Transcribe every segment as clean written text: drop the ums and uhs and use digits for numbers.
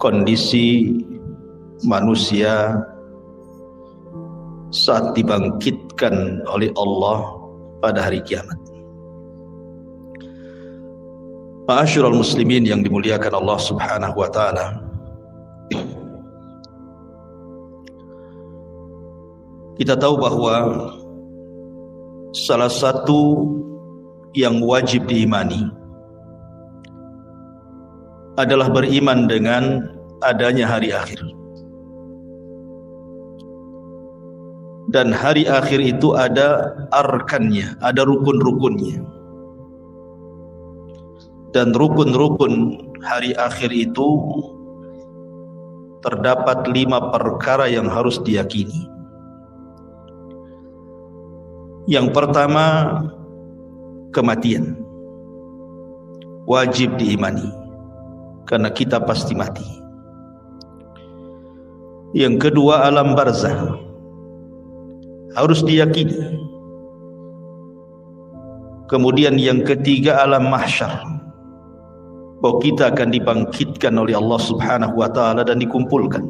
kondisi manusia saat dibangkitkan oleh Allah pada hari kiamat. Ma'asyiral muslimin yang dimuliakan Allah Subhanahu wa taala. Kita tahu bahwa salah satu yang wajib diimani adalah beriman dengan adanya hari akhir. Dan hari akhir itu ada arkannya, ada rukun-rukunnya. Dan rukun-rukun hari akhir itu terdapat 5 perkara yang harus diyakini. Yang pertama, kematian. Wajib diimani, karena kita pasti mati. Yang kedua, alam barzakh. Harus diyakini. Kemudian yang ketiga, alam mahsyar, bahwa kita akan dibangkitkan oleh Allah Subhanahu wa taala dan dikumpulkan.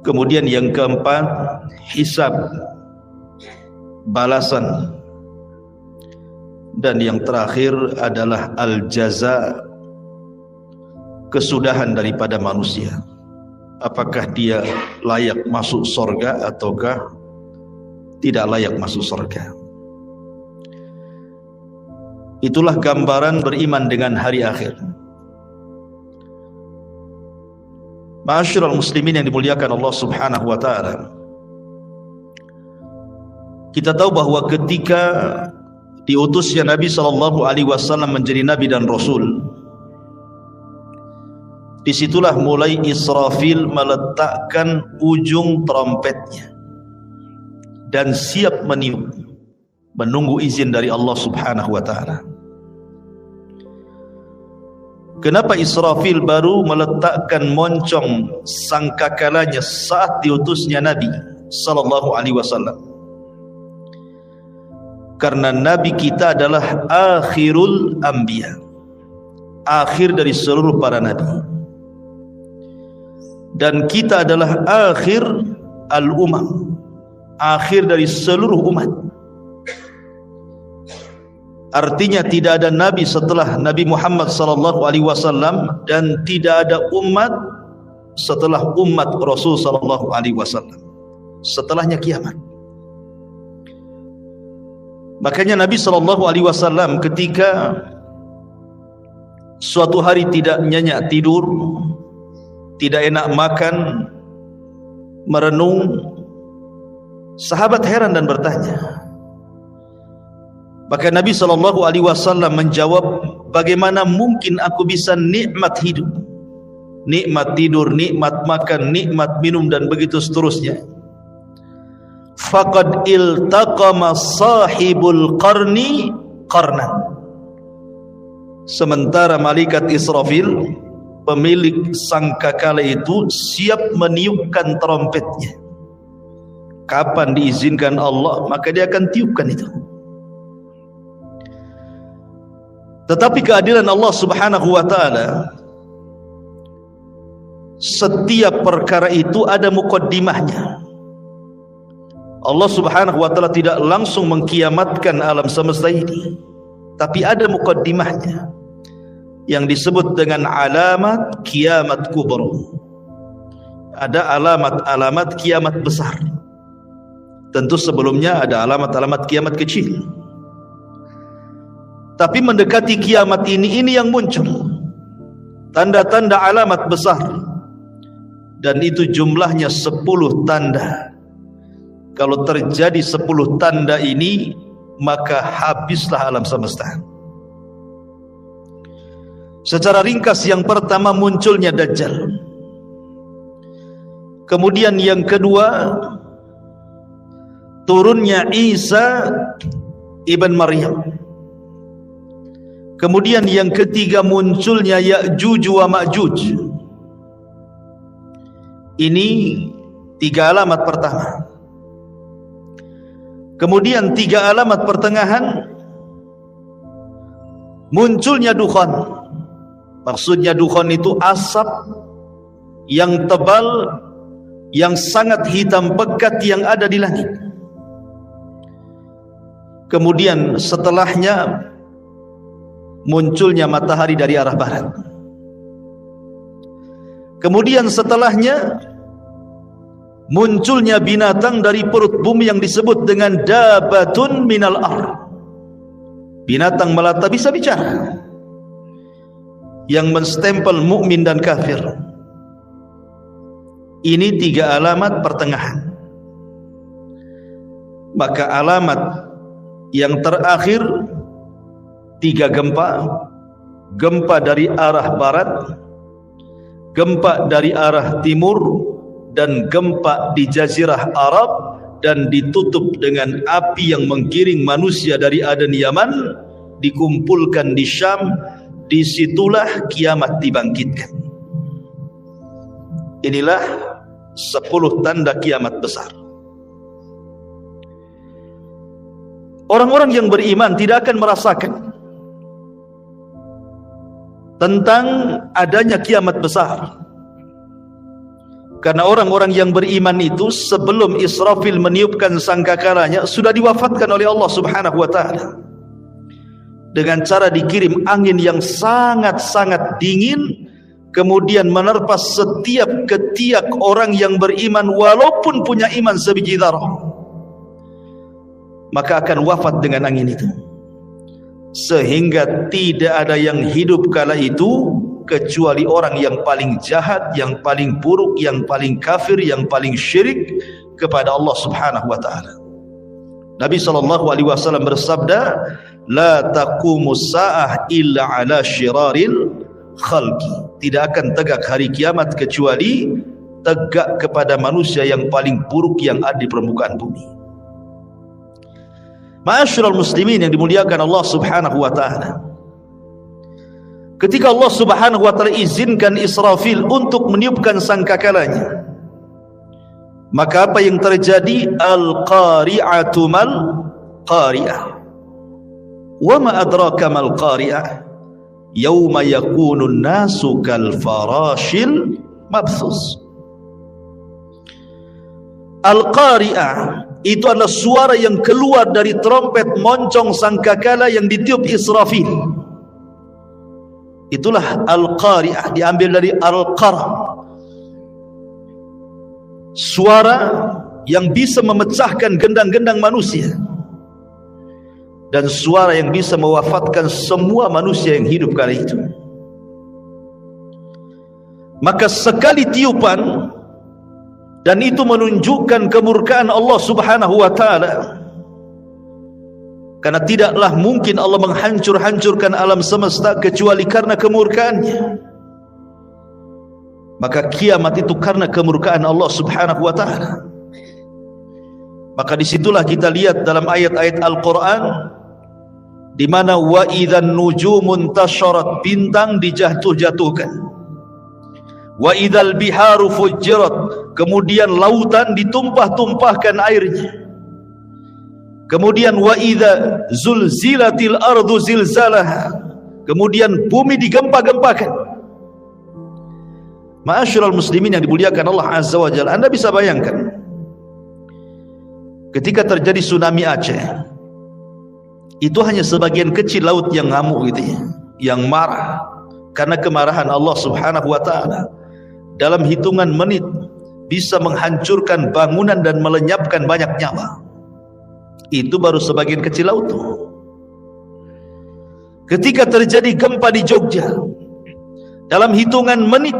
Kemudian yang keempat, hisab, balasan. Dan yang terakhir adalah al-jaza, kesudahan daripada manusia. Apakah dia layak masuk surga ataukah tidak layak masuk surga. Itulah gambaran beriman dengan hari akhir. Ma'asyiral muslimin yang dimuliakan Allah Subhanahu wa taala. Kita tahu bahwa ketika diutusnya Nabi sallallahu alaihi wasallam menjadi nabi dan rasul, disitulah mulai Israfil meletakkan ujung trompetnya dan siap meniup, menunggu izin dari Allah Subhanahu wa taala. Kenapa Israfil baru meletakkan moncong sangkakalanya saat diutusnya Nabi sallallahu alaihi wasallam? Karena Nabi kita adalah akhirul anbiya, akhir dari seluruh para nabi. Dan kita adalah akhir al-umam, akhir dari seluruh umat. Artinya tidak ada nabi setelah Nabi Muhammad sallallahu alaihi wasallam dan tidak ada umat setelah umat Rasul sallallahu alaihi wasallam. Setelahnya kiamat. Makanya Nabi sallallahu alaihi wasallam ketika suatu hari tidak nyenyak tidur, tidak enak makan, merenung, sahabat heran dan bertanya. Maka Nabi sallallahu alaihi wasallam menjawab, bagaimana mungkin aku bisa nikmat hidup, nikmat tidur, nikmat makan, nikmat minum dan begitu seterusnya. Faqad iltaqama sahibul qarni qarnan. Sementara malaikat Israfil, pemilik sangkakala itu, siap meniupkan trompetnya. Kapan diizinkan Allah, maka dia akan tiupkan itu. Tetapi keadilan Allah Subhanahu wa taala, setiap perkara itu ada muqaddimahnya. Allah Subhanahu wa taala tidak langsung mengkiamatkan alam semesta ini, tapi ada muqaddimahnya yang disebut dengan alamat kiamat kubra. Ada alamat-alamat kiamat besar. Tentu sebelumnya ada alamat-alamat kiamat kecil. Tapi mendekati kiamat ini yang muncul tanda-tanda alamat besar, dan itu jumlahnya 10 tanda. Kalau terjadi 10 tanda ini, maka habislah alam semesta. Secara ringkas, yang pertama munculnya Dajjal. Kemudian yang kedua, turunnya Isa ibn Maryam. Kemudian yang ketiga, munculnya Ya'juj wa Ma'juj. Ini 3 alamat pertama. Kemudian 3 alamat pertengahan, munculnya dukhan, Maksudnya dukhon itu asap yang tebal, yang sangat hitam pekat yang ada di langit. Kemudian setelahnya munculnya matahari dari arah barat. Kemudian setelahnya munculnya binatang dari perut bumi yang disebut dengan dabatun minal ardh. Binatang melata bisa bicara, yang menstempel mukmin dan kafir. Ini 3 alamat pertengahan. Maka alamat yang terakhir 3 gempa. Gempa dari arah barat, gempa dari arah timur, dan gempa di Jazirah Arab, dan ditutup dengan api yang menggiring manusia dari Aden Yaman, dikumpulkan di Syam. Disitulah kiamat dibangkitkan. Inilah 10 tanda kiamat besar. Orang-orang yang beriman tidak akan merasakan tentang adanya kiamat besar, karena orang-orang yang beriman itu sebelum Israfil meniupkan sangkakalanya sudah diwafatkan oleh Allah Subhanahu wa ta'ala dengan cara dikirim angin yang sangat-sangat dingin, kemudian menerpa setiap ketiak orang yang beriman walaupun punya iman sebiji zarah, maka akan wafat dengan angin itu. Sehingga tidak ada yang hidup kala itu kecuali orang yang paling jahat, yang paling buruk, yang paling kafir, yang paling syirik kepada Allah Subhanahu wa ta'ala. Nabi SAW bersabda, la taqumus sa'ah illa ala syiraril khalqi. Tidak akan tegak hari kiamat kecuali tegak kepada manusia yang paling buruk yang ada di permukaan bumi. Ma'asyiral muslimin yang dimuliakan Allah Subhanahu wa ta'ala, ketika Allah Subhanahu wa ta'ala izinkan Israfil untuk meniupkan sangkakalanya, maka apa yang terjadi? Al-qari'atu mal qari'ah. Wa ma adraka mal qari'ah? Yauma yakunun nasu kal farashil mabthus. Al-qari'ah itu adalah suara yang keluar dari trompet moncong sangkakala yang ditiup Israfil. Itulah al-qari'ah, diambil dari al-qara, suara yang bisa memecahkan gendang-gendang manusia, dan suara yang bisa mewafatkan semua manusia yang hidup kali itu. Maka sekali tiupan, dan itu menunjukkan kemurkaan Allah Subhanahu wa ta'ala, karena tidaklah mungkin Allah menghancur-hancurkan alam semesta kecuali karena kemurkaannya. Maka kiamat itu karena kemurkaan Allah Subhanahu wa ta'ala. Maka disitulah kita lihat dalam ayat-ayat Al-Quran, di mana wa idzan nujumun tasharat, bintang dijatuh-jatuhkan, wa idzal biharu fujjirat, kemudian lautan ditumpah-tumpahkan airnya, kemudian wa idza zulzilatil ardu zilzalaha, kemudian bumi digempa-gempakan. Ma'asyiral muslimin yang dimuliakan Allah Azza wa Jalla, Anda bisa bayangkan ketika terjadi tsunami Aceh, itu hanya sebagian kecil laut yang ngamuk gitu ya, yang marah karena kemarahan Allah Subhanahu wa ta'ala. Dalam hitungan menit bisa menghancurkan bangunan dan melenyapkan banyak nyawa. Itu baru sebagian kecil laut. Ketika terjadi gempa di Jogja, dalam hitungan menit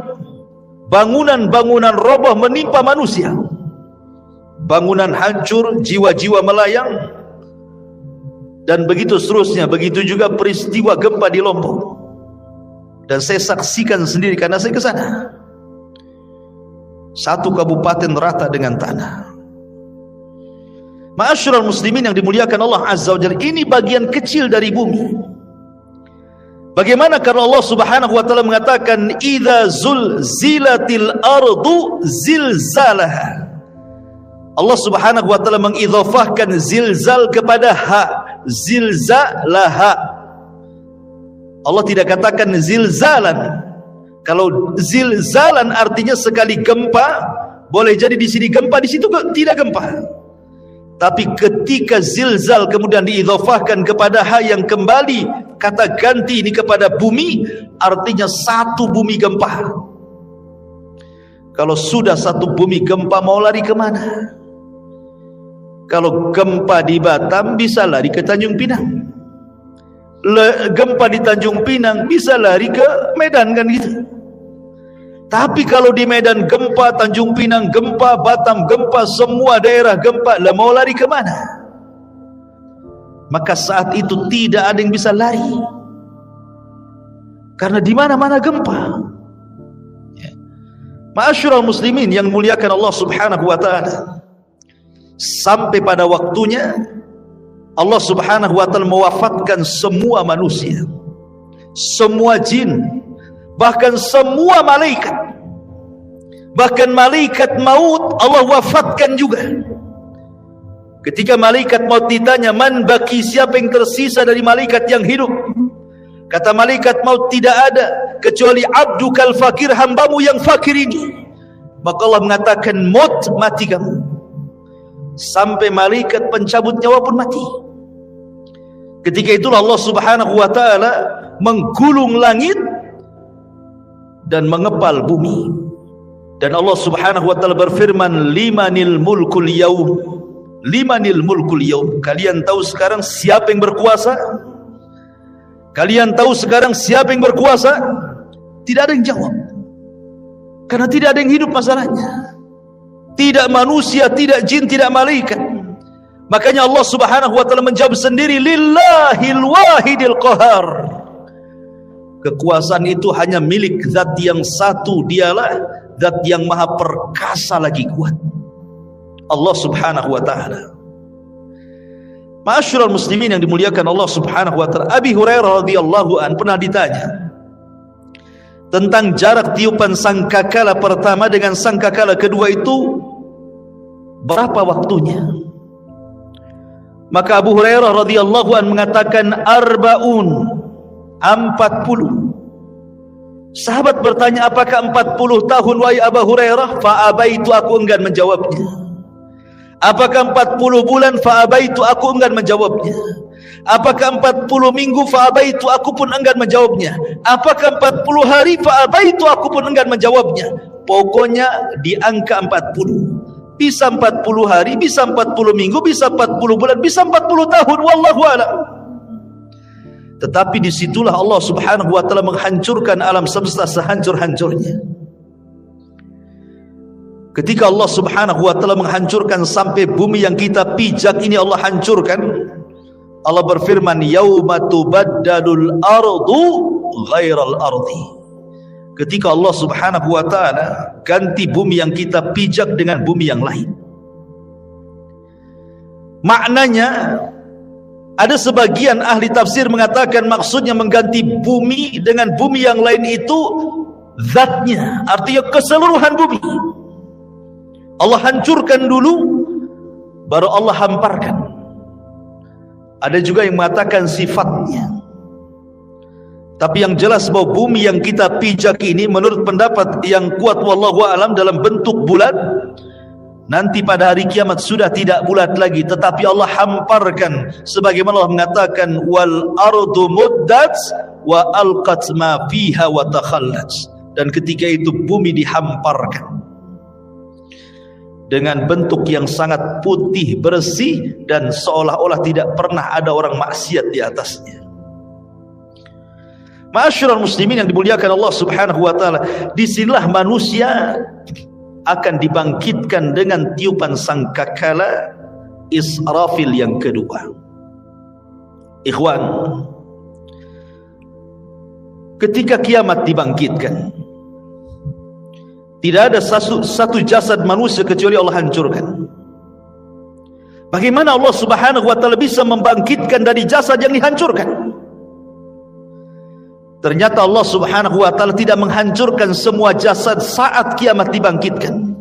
bangunan-bangunan roboh menimpa manusia, bangunan hancur, jiwa-jiwa melayang, dan begitu seterusnya. Begitu juga peristiwa gempa di Lombok, dan saya saksikan sendiri karena saya ke sana. Satu kabupaten rata dengan tanah. Ma'asyiral muslimin yang dimuliakan Allah Azza wa Jalla, ini bagian kecil dari bumi. Bagaimana karena Allah Subhanahu wa ta'ala mengatakan idza zulzilatil ardu zilzalaha. Allah Subhanahu wa ta'ala mengidhafahkan zilzal kepada ha, zilzalaha. Allah tidak katakan zilzalan, Kalau zilzalan artinya sekali gempa, boleh jadi di sini gempa, di situ tidak gempa. Tapi ketika zilzal kemudian diidhafahkan kepada ha yang kembali kata ganti ini kepada bumi, artinya satu bumi gempa. Kalau sudah satu bumi gempa, mau lari kemana? Kalau gempa di Batam bisa lari ke Tanjung Pinang, gempa di Tanjung Pinang bisa lari ke Medan, kan gitu. Tapi kalau di Medan gempa, Tanjung Pinang gempa, Batam gempa, semua daerah gempa, lah mau lari ke mana? Maka saat itu tidak ada yang bisa lari, karena di mana-mana gempa. Ma'asyiral muslimin yang muliakan Allah Subhanahu wa taala, sampai pada waktunya Allah Subhanahu wa taala mewafatkan semua manusia, semua jin, bahkan semua malaikat. Bahkan malaikat maut Allah wafatkan juga. Ketika malaikat maut ditanya, man baki, siapa yang tersisa dari malaikat yang hidup? Kata malaikat maut, tidak ada kecuali abdukal fakir, hambamu yang fakir ini. Maka Allah mengatakan, maut, mati kamu. Sampai malaikat pencabut nyawa pun mati. Ketika itulah Allah Subhanahu wa taala menggulung langit dan mengepal bumi. Dan Allah Subhanahu wa taala berfirman, limanil mulkul yaum, limanil mulkul yaum. Kalian tahu sekarang siapa yang berkuasa? Kalian tahu sekarang siapa yang berkuasa? Tidak ada yang jawab, karena tidak ada yang hidup masalahnya. Tidak manusia, tidak jin, tidak malaikat. Makanya Allah Subhanahu wa taala menjawab sendiri, lillahil wahidil qahar. Kekuasaan itu hanya milik zat yang satu, dialah zat yang maha perkasa lagi kuat, Allah Subhanahu wa taala. Ma'asyiral muslimin yang dimuliakan Allah Subhanahu wa taala, Abi Hurairah radhiyallahu an pernah ditanya tentang jarak tiupan sangkakala pertama dengan sangkakala kedua itu berapa waktunya. Maka Abu Hurairah radhiyallahu an mengatakan 40. Sahabat bertanya, apakah 40 tahun wahai Abu Hurairah? Fa'abaitu, aku enggan menjawabnya. Apakah 40 bulan? Fa'abaitu, aku enggan menjawabnya. Apakah 40 minggu? Fa'abaitu, aku pun enggan menjawabnya. Apakah 40 hari? Fa'abaitu, aku pun enggan menjawabnya. Pokoknya di angka 40. Bisa 40 hari, bisa 40 minggu, bisa 40 bulan, bisa 40 tahun, wallahu a'lam. Tetapi disitulah Allah Subhanahu wa taala menghancurkan alam semesta sehancur-hancurnya. Ketika Allah Subhanahu wa taala menghancurkan sampai bumi yang kita pijak ini Allah hancurkan, Allah berfirman, yauma tubaddalul ardu ghairal ardi. Ketika Allah Subhanahu wa taala ganti bumi yang kita pijak dengan bumi yang lain. Maknanya, ada sebagian ahli tafsir mengatakan maksudnya mengganti bumi dengan bumi yang lain itu zatnya, artinya keseluruhan bumi. Allah hancurkan dulu, baru Allah hamparkan. Ada juga yang mengatakan sifatnya. Tapi yang jelas bahwa bumi yang kita pijak ini menurut pendapat yang kuat wallahu a'lam dalam bentuk bulat, nanti pada hari kiamat sudah tidak bulat lagi, tetapi Allah hamparkan sebagaimana Allah mengatakan wal ardu muddat wa alqat ma fiha wa takhallat. Dan ketika itu bumi dihamparkan dengan bentuk yang sangat putih bersih dan seolah-olah tidak pernah ada orang maksiat di atasnya. Ma'asyiral muslimin yang dimuliakan Allah Subhanahu wa taala, disinilah manusia akan dibangkitkan dengan tiupan sangkakala Israfil yang kedua. Ikhwan, ketika kiamat dibangkitkan, tidak ada satu jasad manusia kecuali Allah hancurkan. Bagaimana Allah Subhanahu wa taala bisa membangkitkan dari jasad yang dihancurkan? Ternyata Allah Subhanahu wa taala tidak menghancurkan semua jasad saat kiamat dibangkitkan.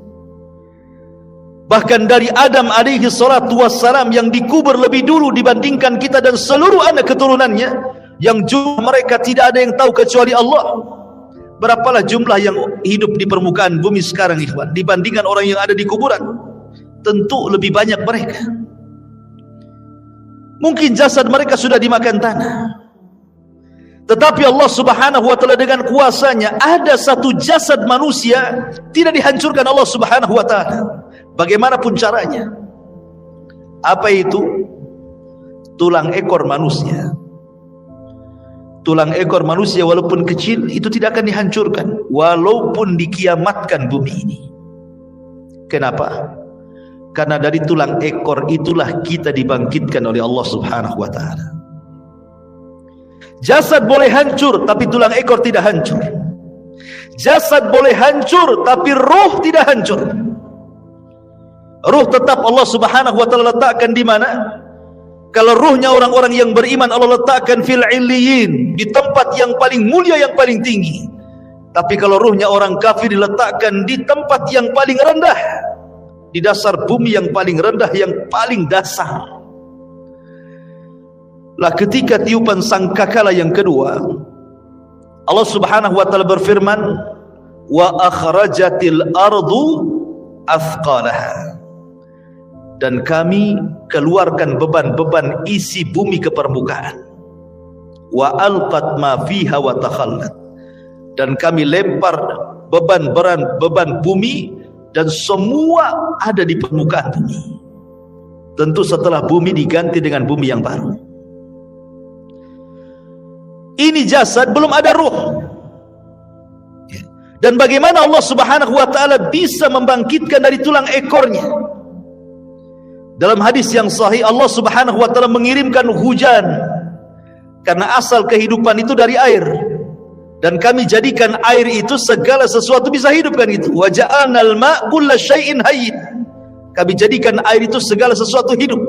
Bahkan dari Adam alaihi salatu wassalam yang dikubur lebih dulu dibandingkan kita dan seluruh anak keturunannya, yang jumlah mereka tidak ada yang tahu kecuali Allah. Berapalah jumlah yang hidup di permukaan bumi sekarang, ikhwan, dibandingkan orang yang ada di kuburan? Tentu lebih banyak mereka. Mungkin jasad mereka sudah dimakan tanah, tetapi Allah Subhanahu wa ta'ala dengan kuasanya, ada satu jasad manusia tidak dihancurkan Allah Subhanahu wa ta'ala, bagaimanapun caranya. Apa itu? Tulang ekor manusia. Tulang ekor manusia walaupun kecil itu tidak akan dihancurkan walaupun dikiamatkan bumi ini. Kenapa? Karena dari tulang ekor itulah kita dibangkitkan oleh Allah Subhanahu wa ta'ala. Jasad boleh hancur tapi tulang ekor tidak hancur. Jasad boleh hancur tapi ruh tidak hancur. Ruh tetap Allah Subhanahu wa ta'ala letakkan di mana? Kalau ruhnya orang-orang yang beriman Allah letakkan fil illiyin, di tempat yang paling mulia, yang paling tinggi. Tapi kalau ruhnya orang kafir diletakkan di tempat yang paling rendah, di dasar bumi yang paling rendah, yang paling dasar. Lah ketika tiupan sangkakala yang kedua, Allah Subhanahu wa ta'ala berfirman, wa akhrajatil ardu athqalaha, dan kami keluarkan beban-beban isi bumi ke permukaan. Wa alqat ma fiha wa takhallat, dan kami lempar beban bumi dan semua ada di permukaan bumi. Tentu setelah bumi diganti dengan bumi yang baru. Ini jasad, belum ada ruh. Dan bagaimana Allah Subhanahu wa ta'ala bisa membangkitkan dari tulang ekornya? Dalam hadis yang sahih, Allah Subhanahu wa ta'ala mengirimkan hujan, karena asal kehidupan itu dari air, dan kami jadikan air itu segala sesuatu bisa hidup, kan itu. Wa ja'alnal ma' kulla syai'in hayy, kami jadikan air itu segala sesuatu hidup.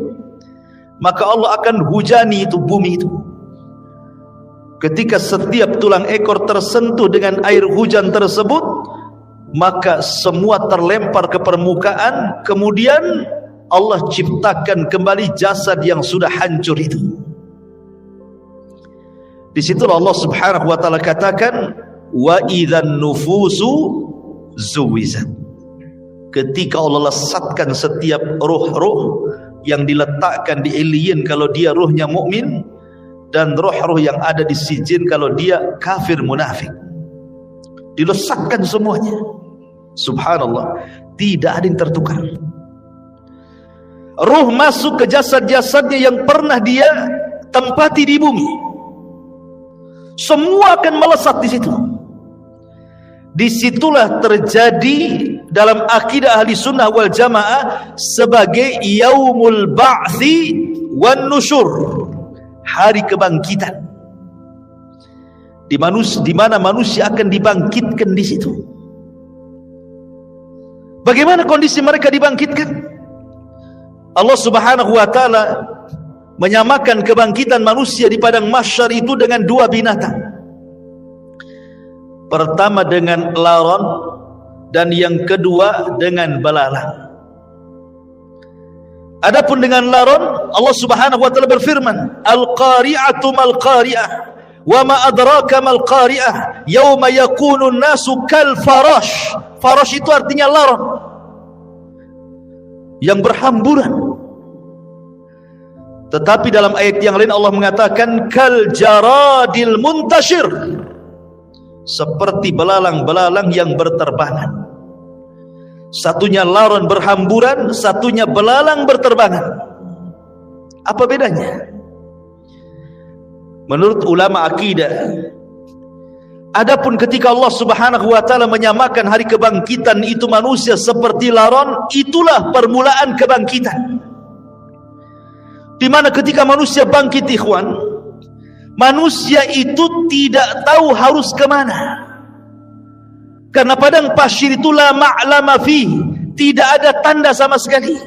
Maka Allah akan hujani itu bumi itu. Ketika setiap tulang ekor tersentuh dengan air hujan tersebut, maka semua terlempar ke permukaan. Kemudian Allah ciptakan kembali jasad yang sudah hancur itu. Di situ Allah Subhanahu wa ta'ala katakan, wa idzan nufusu zuwizat, ketika Allah lesatkan setiap ruh-ruh yang diletakkan di illiyin kalau dia ruhnya mukmin, dan roh-roh yang ada di sijin kalau dia kafir munafik, dilesatkan semuanya. Subhanallah, tidak ada yang tertukar. Ruh masuk ke jasad-jasadnya yang pernah dia tempati di bumi, semua akan melesat di situ. Disitulah terjadi dalam akidah ahli sunnah wal jamaah sebagai yaumul ba'thi wan nusyur, hari kebangkitan, di mana manusia akan dibangkitkan di situ. Bagaimana kondisi mereka dibangkitkan? Allah Subhanahu wa ta'ala menyamakan kebangkitan manusia di padang mahsyar itu dengan dua binatang. Pertama dengan laron, dan yang kedua dengan belalang. Adapun dengan laron, Allah Subhanahu wa ta'ala berfirman, al-qari'atu mal-qari'ah, wa ma adraka mal-qari'ah, yauma yakunu nasu kal farash. Farash itu artinya laron yang berhamburan. Tetapi dalam ayat yang lain Allah mengatakan kal jaradil muntashir, seperti belalang-belalang yang berterbangan. Satunya laron berhamburan, satunya belalang berterbangan. Apa bedanya? Menurut ulama akidah, adapun ketika Allah Subhanahu wa ta'ala menyamakan hari kebangkitan itu manusia seperti laron, itulah permulaan kebangkitan. Di mana ketika manusia bangkit, ikhwan, manusia itu tidak tahu harus kemana. Karena padang pasir itu la ma'lama fi, tidak ada tanda sama sekali.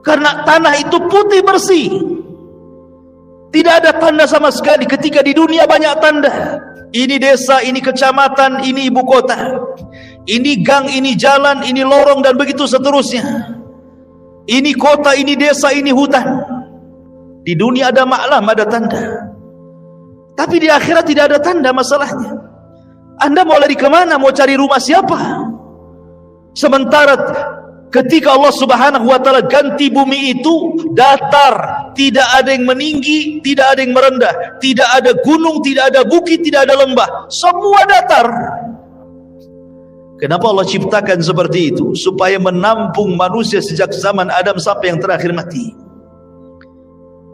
Karena tanah itu putih bersih, tidak ada tanda sama sekali. Ketika di dunia banyak tanda, ini desa, ini kecamatan, ini ibu kota, ini gang, ini jalan, ini lorong, dan begitu seterusnya. Ini kota, ini desa, ini hutan. Di dunia ada maklam, ada tanda. Tapi di akhirat tidak ada tanda masalahnya. Anda mau lari kemana? Mau cari rumah siapa? Sementara ketika Allah Subhanahu wa ta'ala ganti bumi itu datar, tidak ada yang meninggi, tidak ada yang merendah, tidak ada gunung, tidak ada bukit, tidak ada lembah, semua datar. Kenapa Allah ciptakan seperti itu? Supaya menampung manusia sejak zaman Adam sampai yang terakhir mati.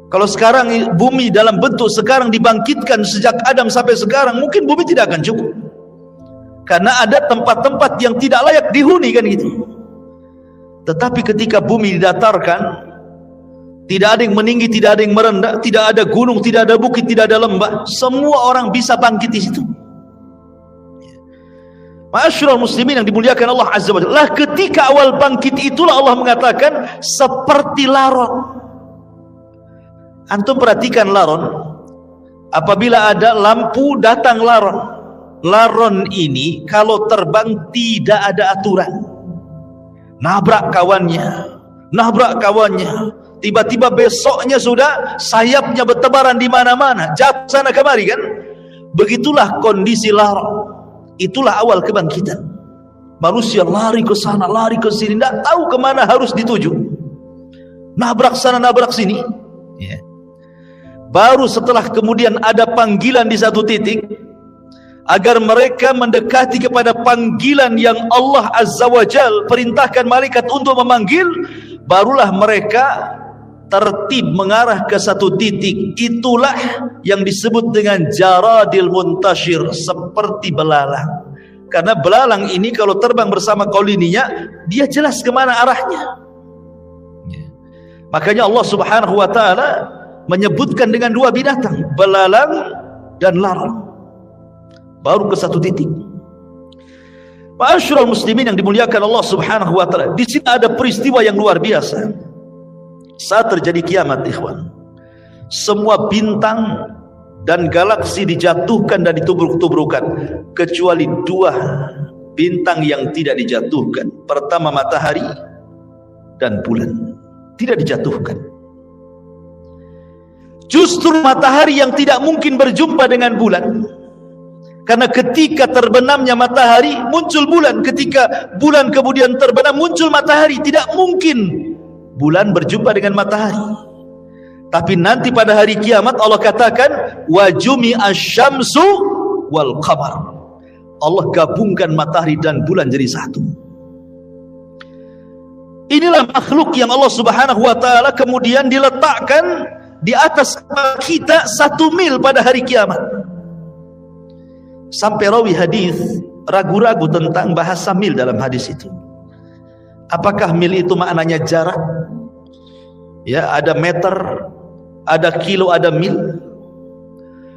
Kalau sekarang bumi dalam bentuk sekarang dibangkitkan sejak Adam sampai sekarang, mungkin bumi tidak akan cukup. Karena ada tempat-tempat yang tidak layak dihuni, kan gitu. Tetapi ketika bumi didatarkan, tidak ada yang meninggi, tidak ada yang merendah, tidak ada gunung, tidak ada bukit, tidak ada lembah, semua orang bisa bangkit di situ. Ma'asyiral muslimin yang dimuliakan Allah Azza wa Jalla, ketika awal bangkit itulah Allah mengatakan seperti laron. Antum perhatikan laron, apabila ada lampu datang laron. Laron ini kalau terbang tidak ada aturan. Nabrak kawannya, tiba-tiba besoknya sudah sayapnya bertebaran di mana-mana, jatuh sana kemari, kan? Begitulah kondisi laron. Itulah awal kebangkitan. Manusia lari ke sana, lari ke sini, tidak tahu kemana harus dituju. Nabrak sana, nabrak sini. Baru setelah kemudian ada panggilan di satu titik, agar mereka mendekati kepada panggilan yang Allah Azza wa Jal perintahkan malaikat untuk memanggil, barulah mereka tertib mengarah ke satu titik. Itulah yang disebut dengan jaradil muntashir, seperti belalang. Karena belalang ini kalau terbang bersama koloninya, dia jelas kemana arahnya. Makanya Allah Subhanahu wa ta'ala menyebutkan dengan dua binatang, belalang dan laron. Baru ke satu titik. Ma'asyiral muslimin yang dimuliakan Allah Subhanahu wa ta'ala, di sini ada peristiwa yang luar biasa. Saat terjadi kiamat, ikhwan, semua bintang dan galaksi dijatuhkan dan ditubruk-tubrukan, kecuali dua bintang yang tidak dijatuhkan. Pertama matahari dan bulan tidak dijatuhkan. Justru matahari yang tidak mungkin berjumpa dengan bulan. Karena ketika terbenamnya matahari muncul bulan, ketika bulan kemudian terbenam muncul matahari. Tidak mungkin bulan berjumpa dengan matahari. Tapi nanti pada hari kiamat Allah katakan wa jumi'a syamsu wal qamar. Allah gabungkan matahari dan bulan jadi satu. Inilah makhluk yang Allah Subhanahu wa ta'ala kemudian diletakkan di atas kita 1 mil pada hari kiamat. Sampai rawi hadis ragu-ragu tentang bahasa mil dalam hadis itu. Apakah mil itu maknanya jarak? Ya, ada meter, ada kilo, ada mil.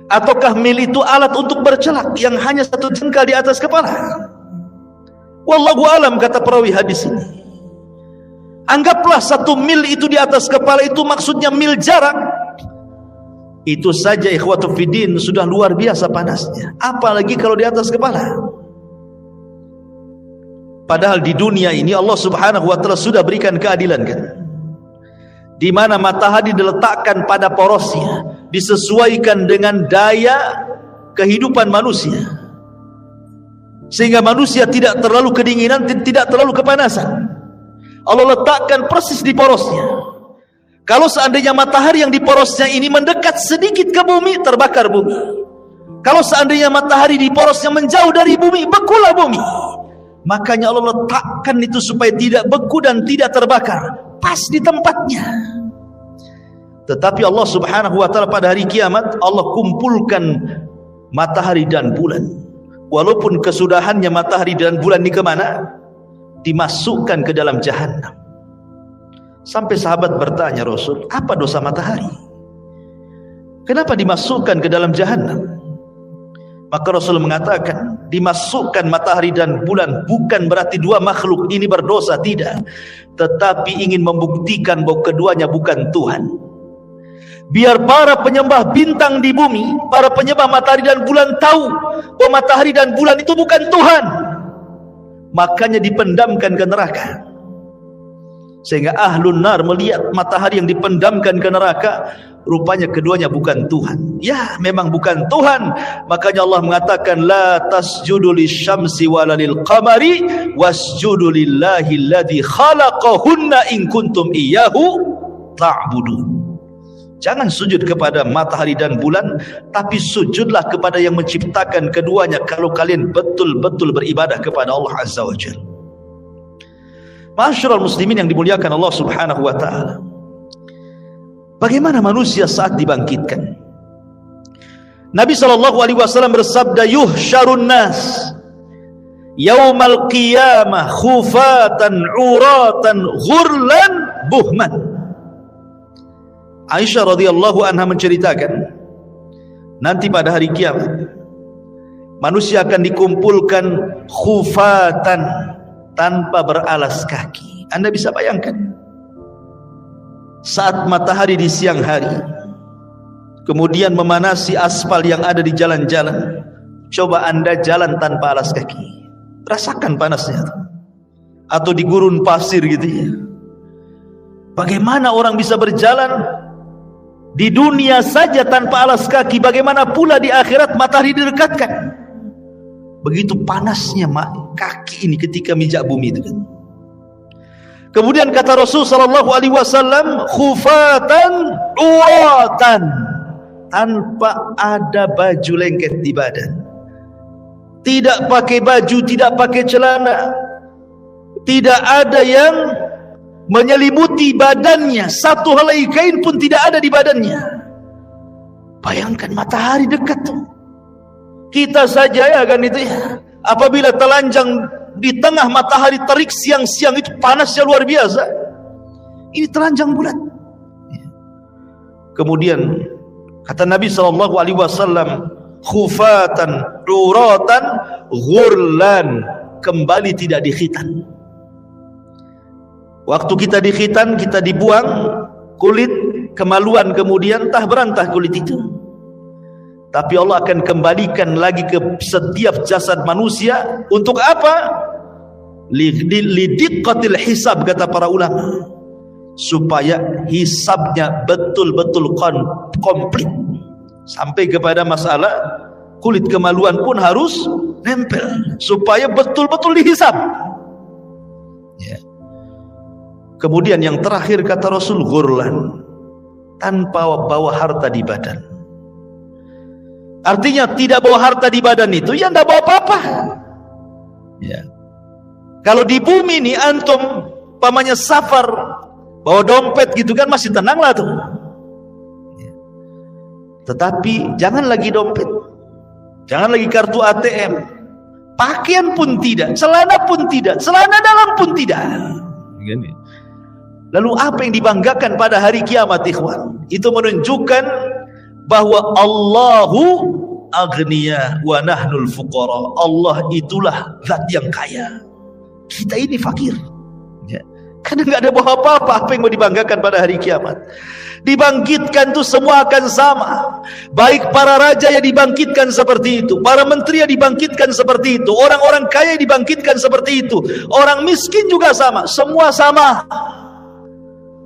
Ataukah mil itu alat untuk bercelak yang hanya 1 jengkal di atas kepala? Wallahu alam, kata perawi hadis ini. Anggaplah 1 mil itu di atas kepala itu maksudnya mil jarak. Itu saja ikhwatu fiddin sudah luar biasa panasnya, apalagi kalau di atas kepala. Padahal di dunia ini Allah Subhanahu wa ta'ala sudah berikan keadilan, kan? Di mana matahari diletakkan pada porosnya, disesuaikan dengan daya kehidupan manusia, sehingga manusia tidak terlalu kedinginan, tidak terlalu kepanasan. Allah letakkan persis di porosnya. Kalau seandainya matahari yang di porosnya ini mendekat sedikit ke bumi, terbakar bumi. Kalau seandainya matahari di porosnya menjauh dari bumi, bekulah bumi. Makanya Allah letakkan itu supaya tidak beku dan tidak terbakar, pas di tempatnya. Tetapi Allah Subhanahu wa ta'ala pada hari kiamat Allah kumpulkan matahari dan bulan. Walaupun kesudahannya matahari dan bulan ini kemana? Dimasukkan ke dalam jahannam. Sampai sahabat bertanya, Rasul, apa dosa matahari? Kenapa dimasukkan ke dalam jahannam? Maka Rasul mengatakan, dimasukkan matahari dan bulan bukan berarti dua makhluk ini berdosa, tidak. Tetapi ingin membuktikan bahwa keduanya bukan Tuhan. Biar para penyembah bintang di bumi, para penyembah matahari dan bulan tahu bahwa matahari dan bulan itu bukan Tuhan. Makanya dipendamkan ke neraka. Sehingga ahlun nar melihat matahari yang dipendamkan ke neraka, rupanya keduanya bukan Tuhan. Ya, memang bukan Tuhan. Makanya Allah mengatakan la tasjudu lisyamsi wala lilqamari wasjudu lillahi alladzi khalaqahunna in kuntum iyyahu ta'budun. Jangan sujud kepada matahari dan bulan, tapi sujudlah kepada yang menciptakan keduanya kalau kalian betul-betul beribadah kepada Allah Azza wa Jalla. Ma'asyiral muslimin yang dimuliakan Allah Subhanahu wa taala. Bagaimana manusia saat dibangkitkan? Nabi sallallahu alaihi wasallam bersabda, yuhsyarun nas yaumal qiyamah khufatan uratan ghurlan buhman. Aisyah radhiyallahu anha menceritakan, nanti pada hari kiamat manusia akan dikumpulkan khufatan, tanpa beralas kaki. Anda bisa bayangkan saat matahari di siang hari kemudian memanasi aspal yang ada di jalan-jalan. Coba Anda jalan tanpa alas kaki, rasakan panasnya. Atau di gurun pasir gitu ya. Bagaimana orang bisa berjalan di dunia saja tanpa alas kaki, bagaimana pula di akhirat matahari didekatkan. Begitu panasnya kaki ini ketika mijak bumi itu kan. Kemudian kata Rasul sallallahu alaihi wasallam, khufatan uratan, tanpa ada baju lengket di badan. Tidak pakai baju, tidak pakai celana. Tidak ada yang menyelimuti badannya, satu helai kain pun tidak ada di badannya. Bayangkan matahari dekat tuh. Kita saja ya kan itu ya, apabila telanjang di tengah matahari terik siang-siang itu panasnya luar biasa. Ini telanjang bulat. Kemudian kata Nabi sallallahu alaihi wasallam, khufatan uratan ghurlan, kembali tidak dikhitan. Waktu kita dikhitan, kita dibuang kulit, kemaluan kemudian entah berantah kulit itu. Tapi Allah akan kembalikan lagi ke setiap jasad manusia. Untuk apa? Lidiqqatil hisab, kata para ulama, supaya hisabnya betul-betul komplit. Sampai kepada masalah kulit kemaluan pun harus nempel, supaya betul-betul dihisab ya. Kemudian yang terakhir kata Rasul, ghurlan, tanpa bawa harta di badan. Artinya tidak bawa harta di badan itu ya tidak bawa apa-apa ya. Kalau di bumi nih antum pamannya safar bawa dompet gitu kan masih tenang lah tuh ya. Tetapi jangan lagi dompet, jangan lagi kartu ATM, pakaian pun tidak, celana pun tidak, celana dalam pun tidak. Lalu apa yang dibanggakan pada hari kiamat ikhwan? Itu menunjukkan bahwa Allahu aghniya wa nahnul fuqara. Allah itulah zat yang kaya, kita ini fakir ya. Karena nggak ada bawa apa-apa. Apa yang mau dibanggakan pada hari kiamat? Dibangkitkan tuh semua akan sama. Baik para raja yang dibangkitkan seperti itu, para menteri yang dibangkitkan seperti itu, orang-orang kaya yang dibangkitkan seperti itu, orang miskin juga sama, semua sama.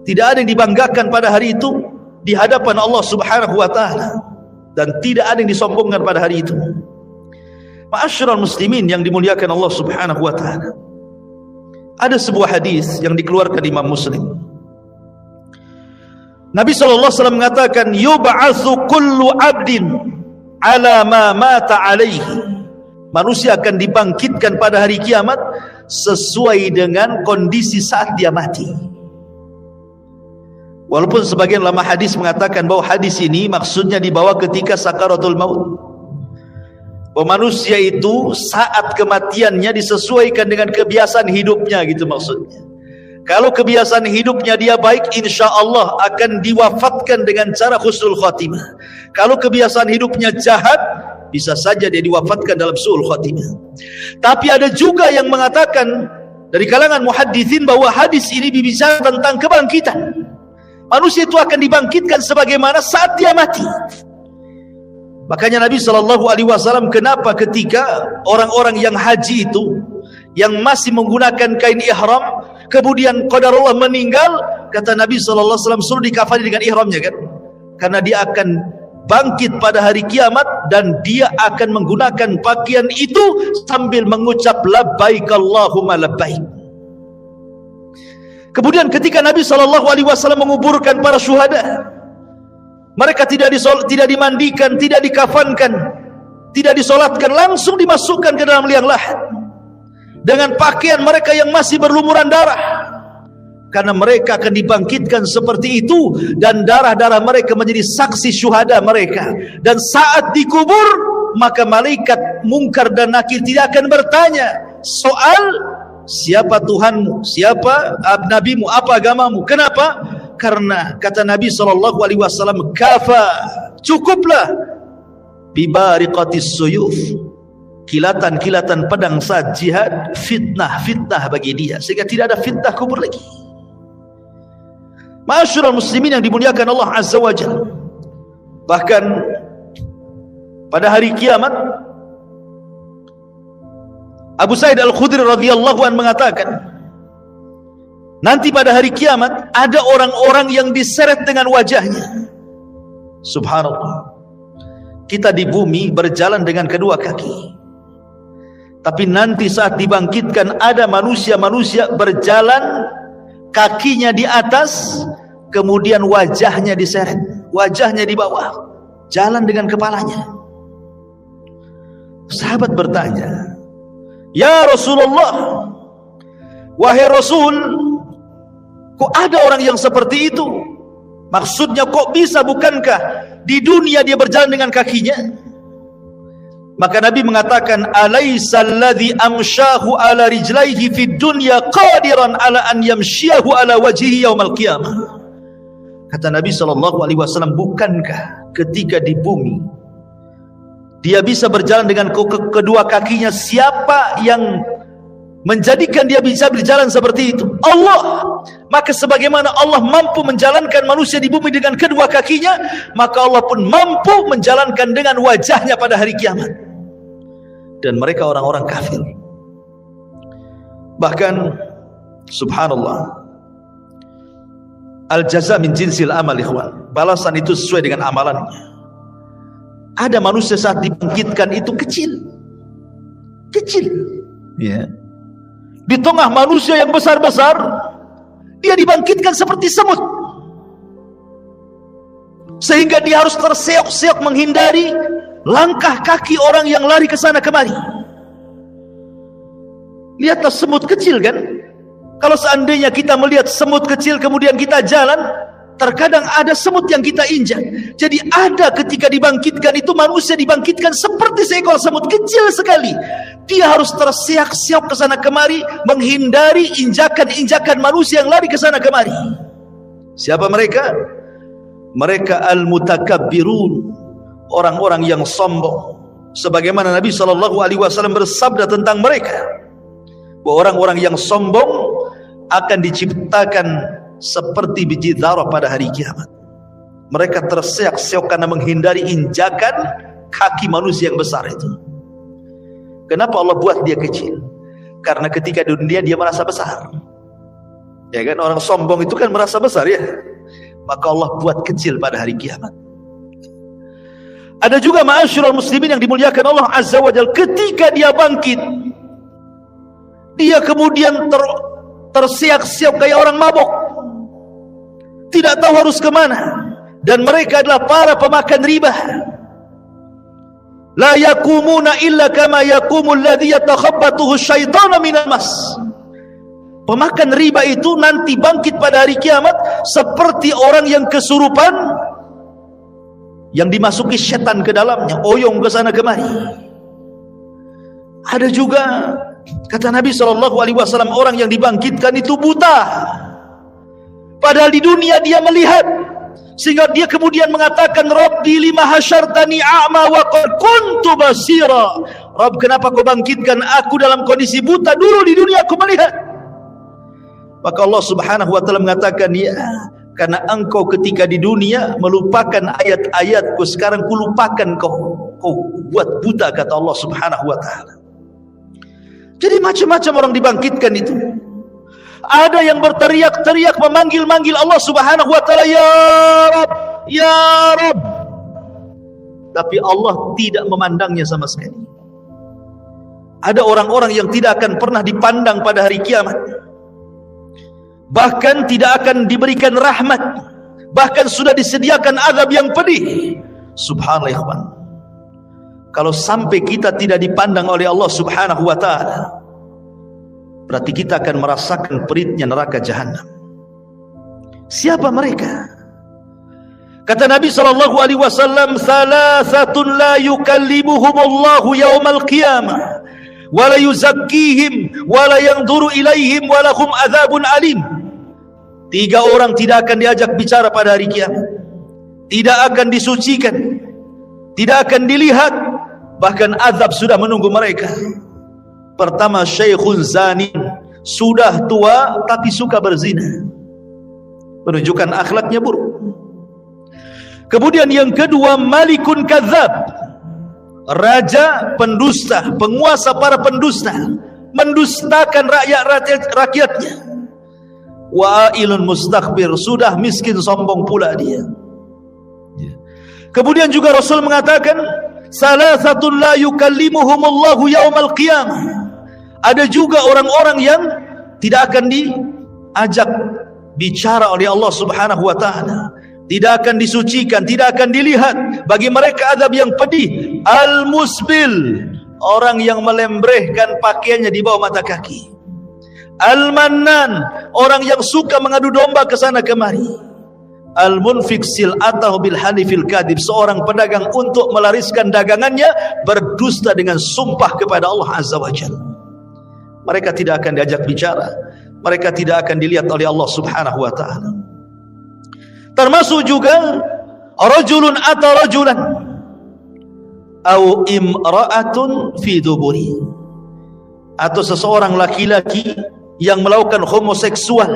Tidak ada yang dibanggakan pada hari itu di hadapan Allah Subhanahu wa taala, dan tidak ada yang disombongkan pada hari itu. Ma'asyiral muslimin yang dimuliakan Allah Subhanahu wa taala. Ada sebuah hadis yang dikeluarkan Imam Muslim. Nabi sallallahu alaihi wasallam mengatakan, yub'atsu kullu 'abdin 'ala ma mata 'alaihi. Manusia akan dibangkitkan pada hari kiamat sesuai dengan kondisi saat dia mati. Walaupun sebagian ulama hadis mengatakan bahwa hadis ini maksudnya dibawa ketika sakaratul maut. Bahwa manusia itu saat kematiannya disesuaikan dengan kebiasaan hidupnya, gitu maksudnya. Kalau kebiasaan hidupnya dia baik, insya Allah akan diwafatkan dengan cara husnul khatimah. Kalau kebiasaan hidupnya jahat, bisa saja dia diwafatkan dalam su'ul khatimah. Tapi ada juga yang mengatakan dari kalangan muhadditsin bahwa hadis ini berbicara tentang kebangkitan. Manusia itu akan dibangkitkan sebagaimana saat dia mati. Makanya Nabi SAW, kenapa ketika orang-orang yang haji itu, yang masih menggunakan kain ihram, kemudian qadarullah meninggal, kata Nabi SAW, suruh dikafani dengan ihramnya kan. karena dia akan bangkit pada hari kiamat dan dia akan menggunakan pakaian itu sambil mengucap labbaik Allahumma labbaik. Kemudian ketika Nabi SAW menguburkan para syuhada, mereka tidak dimandikan, tidak dikafankan, tidak disolatkan, langsung dimasukkan ke dalam liang lahat dengan pakaian mereka yang masih berlumuran darah, karena mereka akan dibangkitkan seperti itu dan darah-darah mereka menjadi saksi syuhada mereka. Dan saat dikubur, maka malaikat Munkar dan Nakir tidak akan bertanya soal siapa Tuhanmu, siapa nabimu, apa agamamu. Kenapa? Karena kata Nabi SAW, kafa, cukuplah bibariqatis suyuf, kilatan-kilatan pedang saat jihad, fitnah bagi dia, sehingga tidak ada fitnah kubur lagi. Ma'asyiral muslimin yang dimuliakan Allah Azza wa Jalla, bahkan pada hari kiamat Abu Sa'id Al-Khudri radhiyallahu anhu mengatakan, nanti pada hari kiamat ada orang-orang yang diseret dengan wajahnya. Subhanallah, kita di bumi berjalan dengan kedua kaki, tapi nanti saat dibangkitkan ada manusia-manusia berjalan kakinya di atas, kemudian wajahnya diseret, wajahnya di bawah, jalan dengan kepalanya. Sahabat bertanya, ya Rasulullah, wahai Rasul, kok ada orang yang seperti itu? Maksudnya kok bisa, bukankah di dunia dia berjalan dengan kakinya? Maka Nabi mengatakan, alaysa alladhi amshahu ala rijlaihi fid dunya qadiran ala an yamshiyahu ala wajhihi yaumal qiyamah. Kata Nabi SAW, bukankah ketika di bumi dia bisa berjalan dengan kedua kakinya? Siapa yang menjadikan dia bisa berjalan seperti itu? Allah. Maka sebagaimana Allah mampu menjalankan manusia di bumi dengan kedua kakinya, maka Allah pun mampu menjalankan dengan wajahnya pada hari kiamat. Dan mereka orang-orang kafir. Bahkan subhanallah, al-jaza min jinsil amal, ikhwan, balasan itu sesuai dengan amalannya. Ada manusia saat dibangkitkan itu kecil, ya. Di tengah manusia yang besar-besar, dia dibangkitkan seperti semut, sehingga dia harus terseok-seok menghindari langkah kaki orang yang lari ke sana kemari. Lihatlah semut kecil kan. Kalau seandainya kita melihat semut kecil kemudian kita jalan, terkadang ada semut yang kita injak. Jadi ada ketika dibangkitkan itu, manusia dibangkitkan seperti seekor semut kecil sekali. Dia harus terseok-seok ke sana kemari menghindari injakan-injakan manusia yang lari ke sana kemari. Siapa mereka? Mereka al-mutakabbirun, orang-orang yang sombong. Sebagaimana Nabi SAW bersabda tentang mereka, bahwa orang-orang yang sombong akan diciptakan seperti biji zarah pada hari kiamat. Mereka terseok-seok karena menghindari injakan kaki manusia yang besar itu. Kenapa Allah buat dia kecil? Karena ketika di dunia dia merasa besar, ya kan, orang sombong itu kan merasa besar, ya. Maka Allah buat kecil pada hari kiamat. Ada juga ma'asyiral muslimin yang dimuliakan Allah Azza wa Jalla, ketika dia bangkit, dia kemudian terseok-seok kayak orang mabok, tidak tahu harus kemana. Dan mereka adalah para pemakan riba. La yakumuna illa kama yakumul ladzi yatakhabbathu syaitanu minal mas. Pemakan riba itu nanti bangkit pada hari kiamat seperti orang yang kesurupan, yang dimasuki setan ke dalamnya, oyong ke sana kemari. Ada juga, kata Nabi SAW, orang yang dibangkitkan itu buta, padahal di dunia dia melihat, sehingga dia kemudian mengatakan, Rabbi lima hasyartani a'ma wa qad kuntu basira. Rabb, kenapa kau bangkitkan aku dalam kondisi buta? Dulu di dunia aku melihat. Maka Allah Subhanahu wa taala mengatakan, ya, karena engkau ketika di dunia melupakan ayat-ayatku, sekarang kulupakan kau buat buta, kata Allah Subhanahu wa taala. Jadi macam-macam orang dibangkitkan itu. Ada yang berteriak-teriak memanggil-manggil Allah Subhanahu wa taala, ya Rabb, ya Rabb. Tapi Allah tidak memandangnya sama sekali. Ada orang-orang yang tidak akan pernah dipandang pada hari kiamat, bahkan tidak akan diberikan rahmat, bahkan sudah disediakan azab yang pedih. Subhanallah ya ikhwan. Kalau sampai kita tidak dipandang oleh Allah Subhanahu wa ta'ala, berarti kita akan merasakan peritnya neraka jahanam. Siapa mereka? Kata Nabi SAW, "Thalathatun la yukallimuhumullahu yawmal qiyamah, wa la yuzakkihim, wa la yanzuru ilaihim, wa lahum adzabun alim." 3 orang tidak akan diajak bicara pada hari kiamat, tidak akan disucikan, tidak akan dilihat, bahkan azab sudah menunggu mereka. Pertama, syekhun zanin, sudah tua tapi suka berzina, menunjukkan akhlaknya buruk. Kemudian yang kedua, malikun kadzab, raja pendusta, penguasa para pendusta, mendustakan rakyatnya. Wa'ilun mustakbir, sudah miskin sombong pula dia. Kemudian juga Rasul mengatakan, salasatun la yukallimuhumullahu yaumal qiyamah. Ada juga orang-orang yang tidak akan diajak bicara oleh Allah Subhanahu wa ta'ala, tidak akan disucikan, tidak akan dilihat. Bagi mereka azab yang pedih. Al-musbil, orang yang melembrehkan pakaiannya di bawah mata kaki. Al-mannan, orang yang suka mengadu domba ke sana kemari. Al-munfik sil'atahu bil halifil kadhib, seorang pedagang untuk melariskan dagangannya berdusta dengan sumpah kepada Allah Azza wa Jalla. Mereka tidak akan diajak bicara, mereka tidak akan dilihat oleh Allah Subhanahu wa ta'ala. Termasuk juga rajulun ata rajulan au imra'atun fi duburi, atau seseorang laki-laki yang melakukan homoseksual,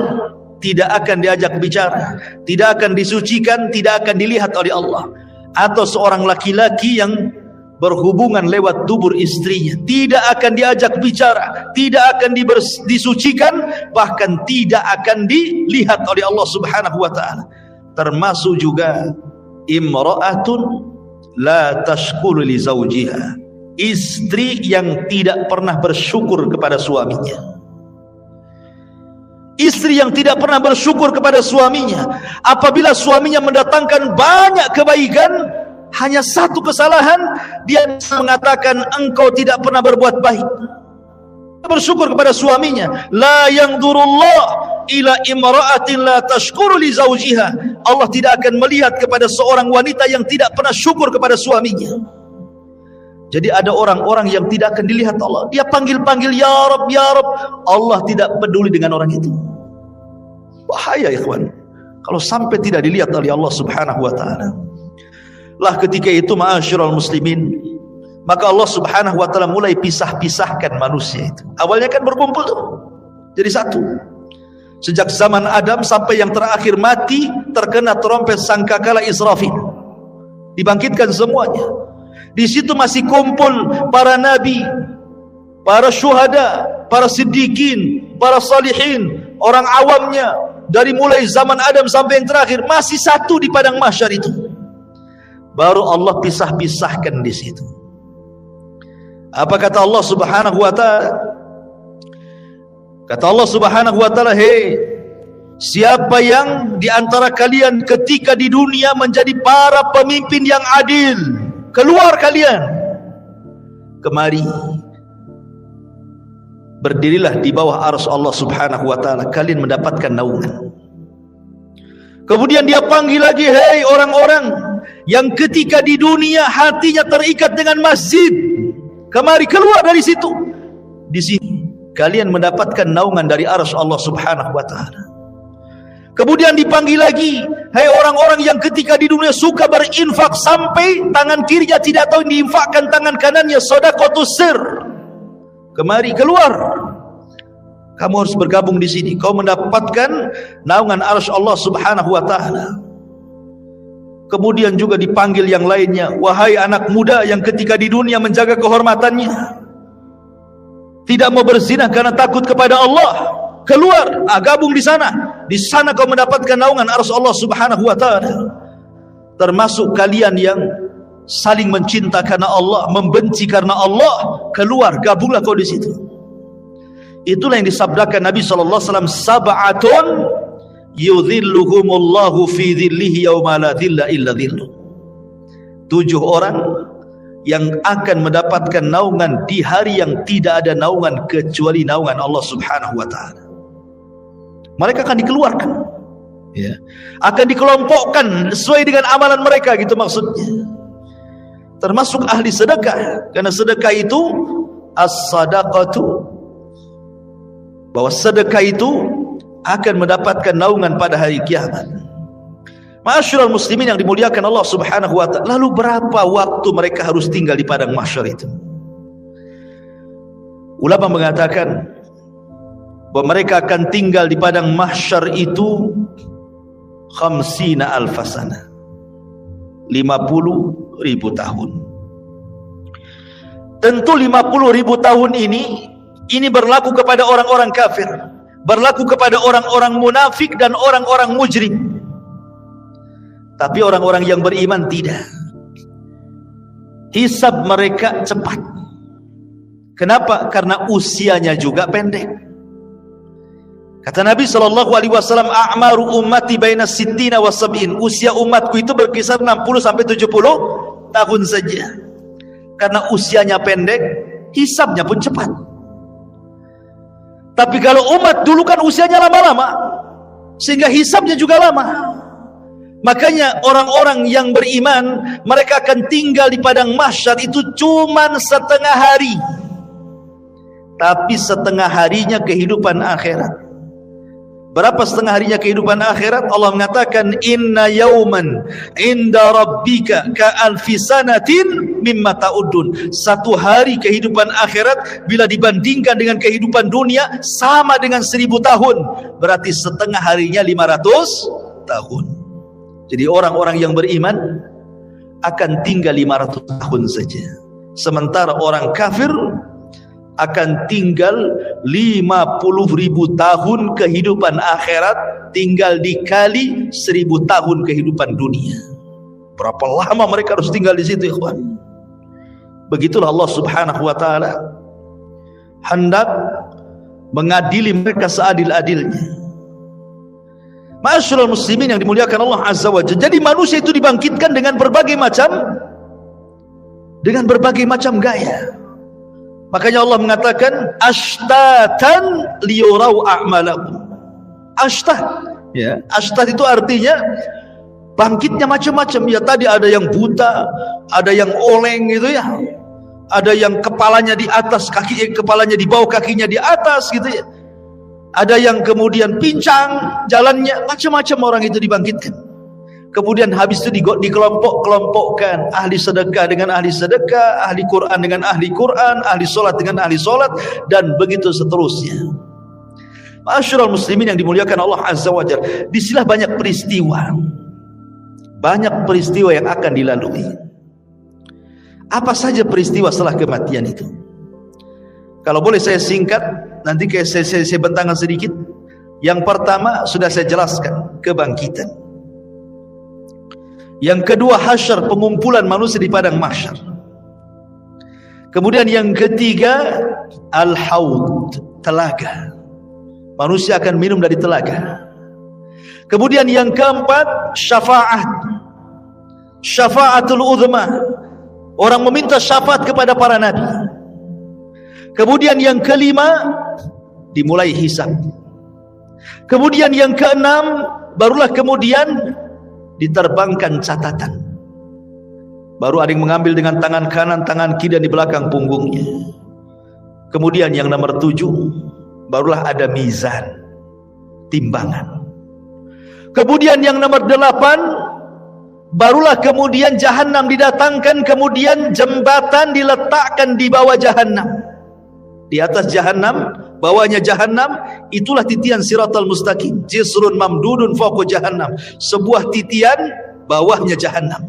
tidak akan diajak bicara, tidak akan disucikan, tidak akan dilihat oleh Allah. Atau seorang laki-laki yang berhubungan lewat dubur istrinya, tidak akan diajak bicara, tidak akan disucikan, bahkan tidak akan dilihat oleh Allah Subhanahu wa ta'ala. Termasuk juga imra'atun la tashkuru li zawjiha, istri yang tidak pernah bersyukur kepada suaminya. Istri yang tidak pernah bersyukur kepada suaminya. Apabila suaminya mendatangkan banyak kebaikan, hanya satu kesalahan, dia mengatakan engkau tidak pernah berbuat baik. Bersyukur kepada suaminya. La yanzurullah ila imra'atin la tashkuru li zawjiha. Allah tidak akan melihat kepada seorang wanita yang tidak pernah syukur kepada suaminya. Jadi ada orang-orang yang tidak akan dilihat Allah. Dia panggil-panggil ya Rabb, ya Rabb, Allah tidak peduli dengan orang itu. Bahaya ikhwan, kalau sampai tidak dilihat oleh Allah Subhanahu wa ta'ala. Lah ketika itu ma'asyiral muslimin, maka Allah Subhanahu wa ta'ala mulai pisah-pisahkan manusia itu. Awalnya kan berkumpul tuh, jadi satu. Sejak zaman Adam sampai yang terakhir mati terkena trompet sangkakala Israfil, dibangkitkan semuanya. Di situ masih kumpul para nabi, para syuhada, para siddiqin, para salihin, orang awamnya. Dari mulai zaman Adam sampai yang terakhir masih satu di padang mahsyar itu. Baru Allah pisah-pisahkan di situ. Apa kata Allah Subhanahu wa ta'ala? Kata Allah Subhanahu wa ta'ala, hei, siapa yang di antara kalian ketika di dunia menjadi para pemimpin yang adil, keluar kalian kemari, berdirilah di bawah arsy Allah Subhanahu wa ta'ala, kalian mendapatkan naungan. Kemudian dia panggil lagi, hei orang-orang yang ketika di dunia hatinya terikat dengan masjid, kemari, keluar dari situ. Di sini kalian mendapatkan naungan dari arsy Allah Subhanahu wa ta'ala. Kemudian dipanggil lagi, hei orang-orang yang ketika di dunia suka berinfak sampai tangan kirinya tidak tahu diinfakkan tangan kanannya, shadaqatus sir. Kemari, keluar. Kamu harus bergabung di sini. Kau mendapatkan naungan arsy Allah Subhanahu wa ta'ala. Kemudian juga dipanggil yang lainnya, wahai anak muda yang ketika di dunia menjaga kehormatannya, tidak mau berzina karena takut kepada Allah, keluar, gabung di sana. Di sana kau mendapatkan naungan arsy Allah Subhanahu wa ta'ala. termasuk kalian yang saling mencinta karena Allah, membenci karena Allah, keluar, gabunglah kau di situ. Itulah yang disabdakan Nabi SAW, sab'atun yudhilluhumullahu fi dhillihi yawma la dhilla illa dhilluh. 7 orang yang akan mendapatkan naungan di hari yang tidak ada naungan kecuali naungan Allah Subhanahu wa taala. Mereka akan dikeluarkan, ya, akan dikelompokkan sesuai dengan amalan mereka, gitu maksudnya. Termasuk ahli sedekah, karena sedekah itu as-sadaqatu, bahwa sedekah itu akan mendapatkan naungan pada hari kiamat. Ma'asyiral muslimin yang dimuliakan Allah Subhanahu wa taala, lalu berapa waktu mereka harus tinggal di padang mahsyar itu? Ulama mengatakan bahwa mereka akan tinggal di padang mahsyar itu 50 alfasana, 50.000 tahun. Tentu 50.000 tahun ini berlaku kepada orang-orang kafir, berlaku kepada orang-orang munafik dan orang-orang mujrim. Tapi orang-orang yang beriman tidak. Hisab mereka cepat. Kenapa? Karena usianya juga pendek. Kata Nabi SAW, a'maru ummati baina sittina wa sab'in. Usia umatku itu berkisar 60 sampai 70 tahun saja. Karena usianya pendek, hisabnya pun cepat. Tapi kalau umat dulu kan usianya lama-lama, sehingga hisabnya juga lama. Makanya orang-orang yang beriman, mereka akan tinggal di padang mahsyar itu cuman setengah hari. Tapi setengah harinya kehidupan akhirat. Berapa setengah harinya kehidupan akhirat? Allah mengatakan, inna yauman inda rabbika ka alfi sanatin mimma ta'udun. Satu hari kehidupan akhirat bila dibandingkan dengan kehidupan dunia sama dengan 1000 tahun. Berarti setengah harinya 500 tahun. Jadi orang-orang yang beriman akan tinggal 500 tahun saja. Sementara orang kafir akan tinggal 50.000 tahun kehidupan akhirat, tinggal dikali 1000 tahun kehidupan dunia. Berapa lama mereka harus tinggal di situ, ikhwan? Begitulah Allah Subhanahu wa taala hendak mengadili mereka seadil-adilnya. Ma'asyiral muslimin yang dimuliakan Allah Azza wa Jalla. Jadi manusia itu dibangkitkan dengan berbagai macam gaya. Makanya Allah mengatakan ashtatan liyurau a'malakum. Ashtah, ya. Ashtah itu artinya bangkitnya macam-macam. Ya, tadi ada yang buta, ada yang oleng gitu ya. Ada yang kepalanya di atas, kepalanya di bawah, kakinya di atas gitu ya. Ada yang kemudian pincang jalannya, macam-macam orang itu dibangkitkan. Kemudian habis itu dikelompok-kelompokkan, ahli sedekah dengan ahli sedekah, ahli Quran dengan ahli Quran, ahli solat dengan ahli solat, dan begitu seterusnya. Ma'asyiral muslimin yang dimuliakan Allah Azza wa Jalla. Disinilah banyak peristiwa yang akan dilalui. Apa saja peristiwa setelah kematian itu? Kalau boleh saya singkat, nanti saya bentangkan sedikit. Yang pertama sudah saya jelaskan, kebangkitan. Yang kedua, hasyar, pengumpulan manusia di padang mahsyar. Kemudian yang ketiga, al-haud, telaga. Manusia akan minum dari telaga. Kemudian yang keempat, syafa'atul uzma. Orang meminta syafaat kepada para nabi. Kemudian yang kelima, dimulai hisab. Kemudian yang keenam, barulah kemudian diterbangkan catatan. Baru ada yang mengambil dengan tangan kanan, tangan kiri, dan di belakang punggungnya. Kemudian yang nomor 7, barulah ada mizan, timbangan. Kemudian yang nomor 8, barulah kemudian jahanam didatangkan, kemudian jembatan diletakkan di bawah jahanam. Di atas jahanam, bawahnya jahanam, itulah titian siratal mustaqim. Jisrun mamdudun fawqa jahannam. Sebuah titian, bawahnya jahanam.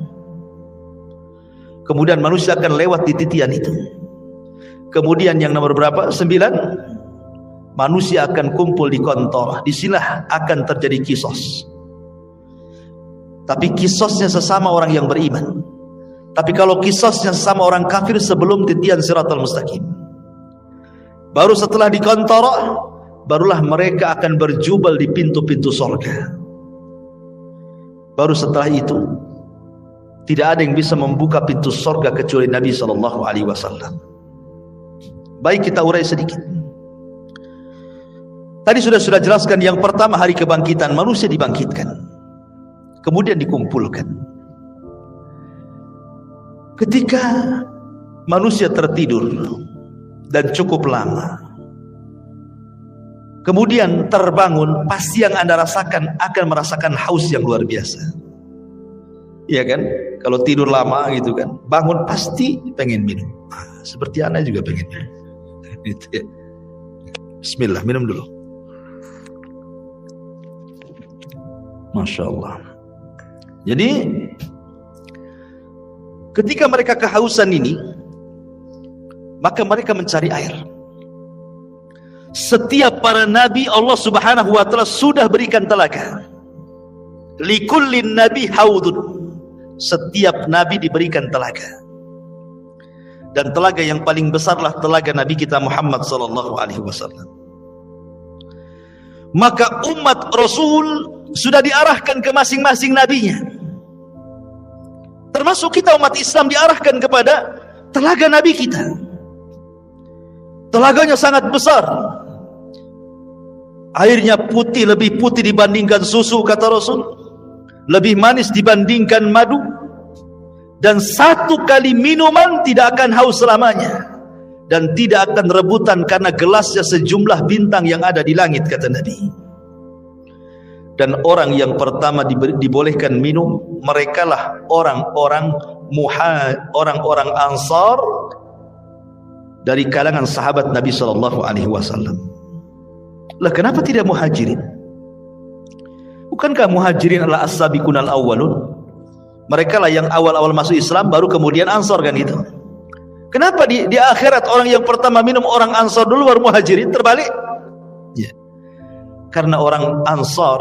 Kemudian manusia akan lewat di titian itu. Kemudian yang nomor berapa? 9. Manusia akan kumpul di kontor. Disinilah akan terjadi kisos. tapi kisosnya sesama orang yang beriman. Tapi kalau kisosnya sesama orang kafir sebelum titian siratal mustaqim, baru setelah dikontorok, barulah mereka akan berjubel di pintu-pintu surga. Baru setelah itu tidak ada yang bisa membuka pintu surga kecuali Nabi SAW. Baik, kita urai sedikit. Tadi sudah jelaskan, yang pertama hari kebangkitan, manusia dibangkitkan, kemudian dikumpulkan. Ketika manusia tertidur dan cukup lama, kemudian terbangun, pasti yang Anda rasakan akan merasakan haus yang luar biasa. Iya kan? Kalau tidur lama gitu kan, bangun pasti pengen minum. Seperti Anda juga pengen minum. Bismillah, minum dulu. Masya Allah. Jadi ketika mereka kehausan ini, maka mereka mencari air. Setiap para nabi Allah Subhanahu wa taala sudah berikan telaga. Likullin nabi haudun. Setiap nabi diberikan telaga. Dan telaga yang paling besarlah telaga Nabi kita Muhammad sallallahu alaihi wasallam. Maka umat Rasul sudah diarahkan ke masing-masing nabinya. Termasuk kita umat Islam diarahkan kepada telaga Nabi kita. Telaganya sangat besar. Airnya putih, lebih putih dibandingkan susu, kata Rasul. Lebih manis dibandingkan madu. Dan satu kali minuman tidak akan haus selamanya. Dan tidak akan rebutan karena gelasnya sejumlah bintang yang ada di langit, kata Nabi. Dan orang yang pertama dibolehkan minum, merekalah orang-orang Ansar dari kalangan sahabat Nabi sallallahu alaihi wasallam. Lah kenapa tidak Muhajirin? Bukankah Muhajirin adalah as-sabiqunal awwalun? Mereka lah yang awal-awal masuk Islam, baru kemudian Ansar kan itu. Kenapa di akhirat orang yang pertama minum orang Ansar dulu baru Muhajirin? Terbalik? Ya. Karena orang Ansar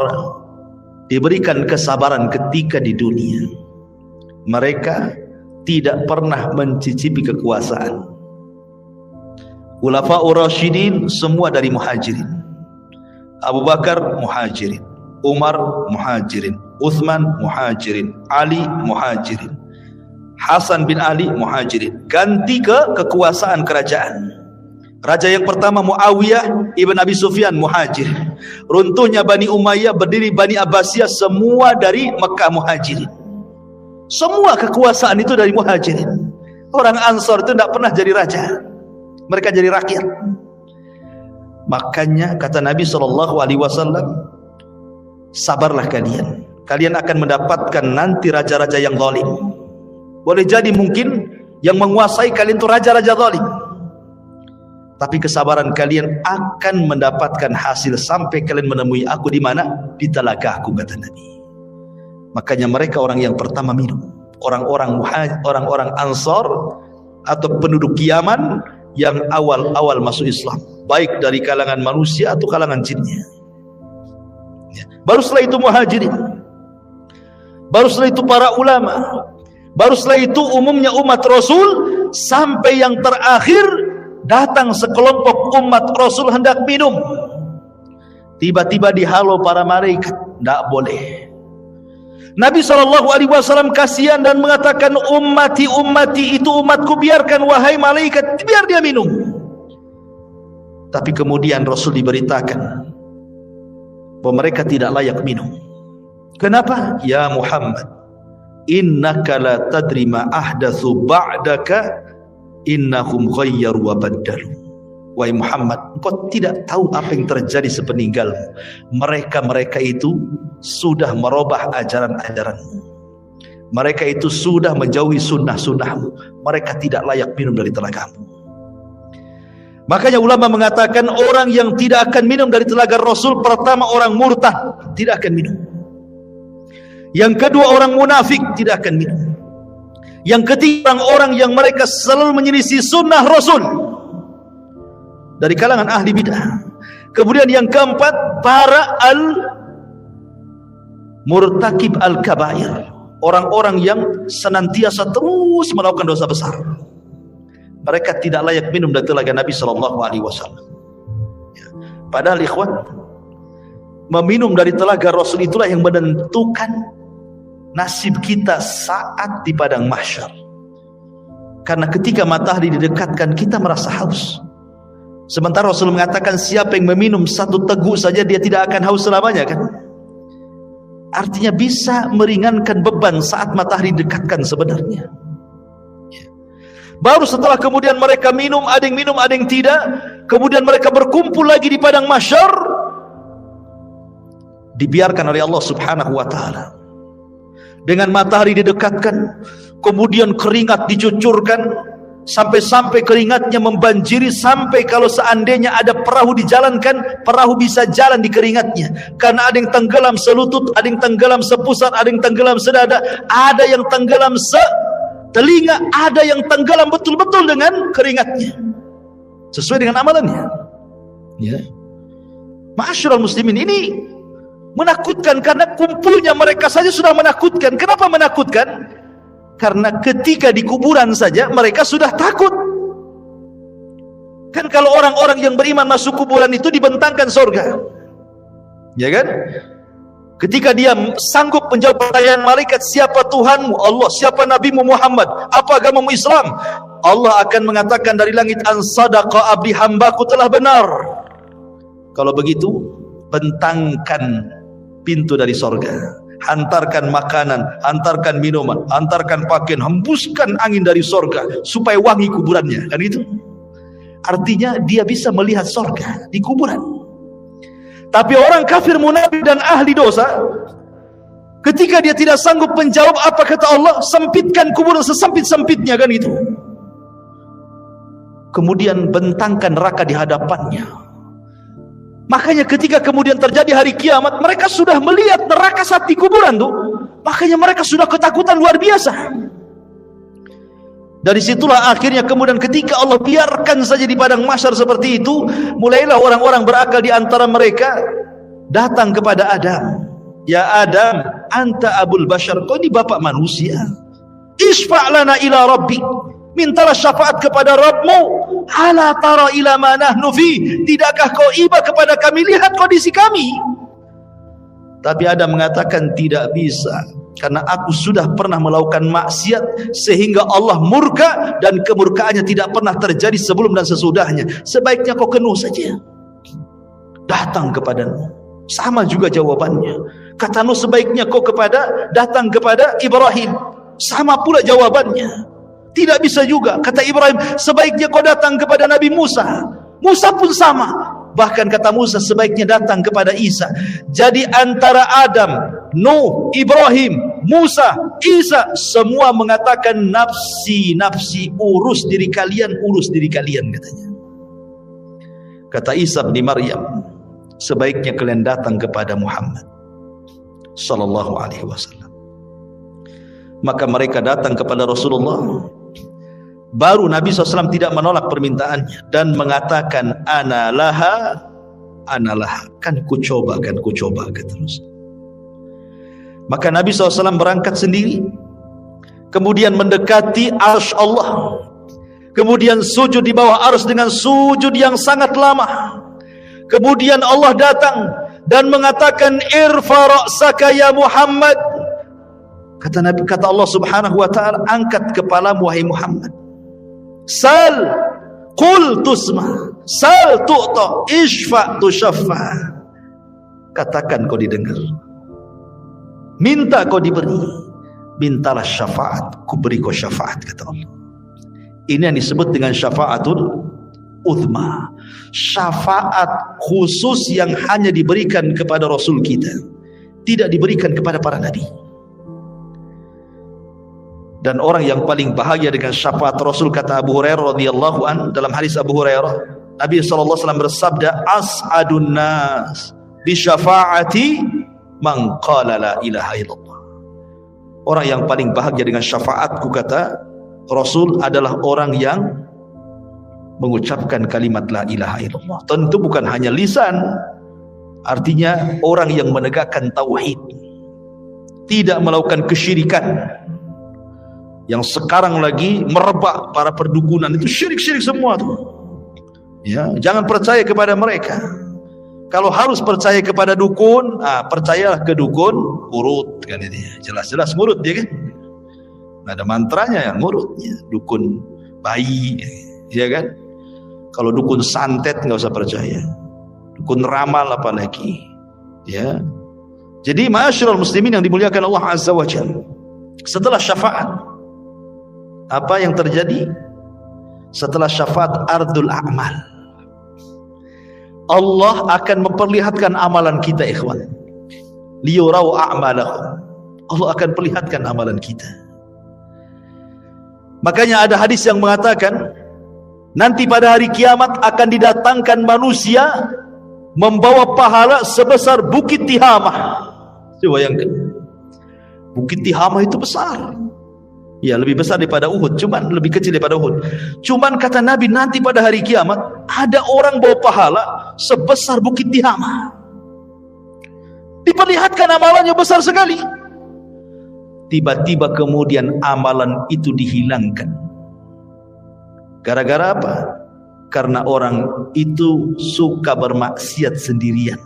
diberikan kesabaran ketika di dunia. Mereka tidak pernah mencicipi kekuasaan. Khulafaur Rasyidin semua dari Muhajirin. Abu Bakar Muhajirin, Umar Muhajirin, Uthman Muhajirin, Ali Muhajirin, Hasan bin Ali Muhajirin. Ganti ke kekuasaan kerajaan. Raja yang pertama Muawiyah ibn Abi Sufyan Muhajirin. Runtuhnya Bani Umayyah, berdiri Bani Abbasiyah, semua dari Mekah Muhajirin. Semua kekuasaan itu dari Muhajirin. Orang Ansar itu tidak pernah jadi raja, mereka jadi rakyat. Makanya kata Nabi SAW, sabarlah kalian. Kalian akan mendapatkan nanti raja-raja yang zalim. Boleh jadi mungkin yang menguasai kalian itu raja-raja zalim. Tapi kesabaran kalian akan mendapatkan hasil sampai kalian menemui aku di mana? Di telagaku, kata Nabi. Makanya mereka orang yang pertama minum. Orang-orang Ansar atau penduduk Yaman yang awal-awal masuk Islam, baik dari kalangan manusia atau kalangan jinnya. Baru setelah itu Muhajirin. Baru setelah itu para ulama. Baru setelah itu umumnya umat Rasul. Sampai yang terakhir datang sekelompok umat Rasul hendak minum. Tiba-tiba dihalau para malaikat, tidak boleh. Nabi SAW kasihan dan mengatakan, ummati itu umatku, biarkan wahai malaikat, biar dia minum. Tapi kemudian Rasul diberitakan bahwa mereka tidak layak minum. Kenapa? Ya Muhammad, innaka la tadri ma ahdatsu ba'daka innahum ghayyaru wa baddalu. Wahai Muhammad, engkau tidak tahu apa yang terjadi sepeninggalmu. Mereka itu sudah merubah ajaran-ajaranmu. Mereka itu sudah menjauhi sunnah-sunnahmu. Mereka tidak layak minum dari telagamu. Makanya ulama mengatakan orang yang tidak akan minum dari telaga Rasul, pertama orang murtad, tidak akan minum. Yang kedua orang munafik, tidak akan minum. Yang ketiga orang yang mereka selalu menyelisih sunnah Rasul dari kalangan ahli bidah. Kemudian yang keempat para murtakib al-kabair, orang-orang yang senantiasa terus melakukan dosa besar. Mereka tidak layak minum dari telaga Nabi SAW. Padahal ikhwan, meminum dari telaga Rasul itulah yang menentukan nasib kita saat di padang mahsyar. Karena ketika matahari didekatkan, kita merasa haus. Sementara Rasul mengatakan siapa yang meminum satu teguk saja dia tidak akan haus selamanya, kan? Artinya bisa meringankan beban saat matahari didekatkan sebenarnya. Baru setelah kemudian mereka minum, ada yang tidak, kemudian mereka berkumpul lagi di padang mahsyar, dibiarkan oleh Allah Subhanahu wa taala. Dengan matahari didekatkan, kemudian keringat dicucurkan, sampai-sampai keringatnya membanjiri, sampai kalau seandainya ada perahu dijalankan, perahu bisa jalan di keringatnya. Karena ada yang tenggelam selutut, ada yang tenggelam sepusat, ada yang tenggelam sedada, ada yang tenggelam telinga, ada yang tenggelam betul-betul dengan keringatnya, sesuai dengan amalannya. Ya, ma'asyiral muslimin, ini menakutkan karena kumpulnya mereka saja sudah menakutkan. Kenapa menakutkan? Karena ketika di kuburan saja mereka sudah takut. Kan kalau orang-orang yang beriman masuk kuburan itu dibentangkan surga, ya kan? Ketika dia sanggup menjawab pertanyaan malaikat, siapa Tuhanmu? Allah. Siapa Nabimu Muhammad? Apa agamamu? Islam. Allah akan mengatakan dari langit, an sadaqa abdi, hambaku telah benar. Kalau begitu, bentangkan pintu dari sorga, hantarkan makanan, hantarkan minuman, hantarkan pakaian, hembuskan angin dari sorga supaya wangi kuburannya, kan itu. Artinya dia bisa melihat sorga di kuburan. Tapi orang kafir, munafik dan ahli dosa, ketika dia tidak sanggup menjawab apa kata Allah, sempitkan kuburan sesempit-sempitnya, kan itu. Kemudian bentangkan neraka di hadapannya. Makanya ketika kemudian terjadi hari kiamat, mereka sudah melihat neraka saat di kuburan tuh. Makanya mereka sudah ketakutan luar biasa. Dari situlah akhirnya kemudian ketika Allah biarkan saja di padang mahsyar seperti itu, mulailah orang-orang berakal di antara mereka datang kepada Adam. Ya Adam, anta abul bashar, kau ini bapak manusia. Isfa' lana ila rabbik, mintalah syafaat kepada Rabbmu. Ala tara ila ma nahnu fi, tidakkah kau iba kepada kami, lihat kondisi kami. Tapi Adam mengatakan tidak bisa, karena aku sudah pernah melakukan maksiat sehingga Allah murka, dan kemurkaannya tidak pernah terjadi sebelum dan sesudahnya. Sebaiknya kau kenuh saja, datang kepadamu. Sama juga jawabannya. Kata Nuh, sebaiknya kau datang kepada Ibrahim. Sama pula jawabannya. Tidak bisa juga. Kata Ibrahim, sebaiknya kau datang kepada Nabi Musa. Musa pun sama. Bahkan kata Musa, sebaiknya datang kepada Isa. Jadi antara Adam, Nuh, Ibrahim, Musa, Isa, semua mengatakan nafsi, nafsi, urus diri kalian, katanya. Kata Isa bin Maryam, sebaiknya kalian datang kepada Muhammad sallallahu alaihi wasallam. Maka mereka datang kepada Rasulullah. Baru Nabi SAW tidak menolak permintaannya dan mengatakan ana laha, kan ku coba terus. Maka Nabi SAW berangkat sendiri, kemudian mendekati arsy Allah, kemudian sujud di bawah arsy dengan sujud yang sangat lama. Kemudian Allah datang dan mengatakan irfa ra'saka ya Muhammad. Kata Allah Subhanahu wa taala, angkat kepalamu wahai Muhammad. Sal qul tusma, sal tu'ta, ishfa tushaffa. Katakan kau didengar, minta kau diberi, mintalah syafaat, ku beri kau syafaat, kata Allah. Ini yang disebut dengan syafaatul uzma, syafaat khusus yang hanya diberikan kepada Rasul kita, tidak diberikan kepada para nabi. Dan orang yang paling bahagia dengan syafaat Rasul, kata Abu Hurairah radhiyallahu an, dalam hadis Abu Hurairah, Nabi sallallahu alaihi wasallam bersabda, as'adun nas bi syafaati man qala la ilaha illallah. Orang yang paling bahagia dengan syafaatku, kata Rasul, adalah orang yang mengucapkan kalimat la ilaha illallah. Tentu bukan hanya lisan, artinya orang yang menegakkan tauhid. tidak melakukan kesyirikan. Yang sekarang lagi merebak para perdukunan itu syirik-syirik semua tuh. Ya, jangan percaya kepada mereka. Kalau harus percaya kepada dukun, percayalah ke dukun urut kan ini. Jelas-jelas ngurut dia kan. Ada mantranya yang ngurut ya. Dukun bayi, ya kan. Kalau dukun santet nggak usah percaya. Dukun ramal apalagi. Ya. Jadi ma'asyiral muslimin yang dimuliakan Allah Azza wa Jalla. Setelah syafaat, apa yang terjadi? Setelah syafaat ardul a'mal, Allah akan memperlihatkan amalan kita, ikhwan. Liyurau a'malahum. Allah akan perlihatkan amalan kita. Makanya ada hadis yang mengatakan, nanti pada hari kiamat akan didatangkan manusia membawa pahala sebesar Bukit Tihamah. Coba bayangkan. Bukit Tihamah itu besar. Ya, lebih besar daripada Uhud, cuman lebih kecil daripada Uhud. Cuman kata Nabi, nanti pada hari kiamat ada orang bawa pahala sebesar Bukit Tihamah. Diperlihatkan amalannya besar sekali. Tiba-tiba kemudian amalan itu dihilangkan. Gara-gara apa? Karena orang itu suka bermaksiat sendirian.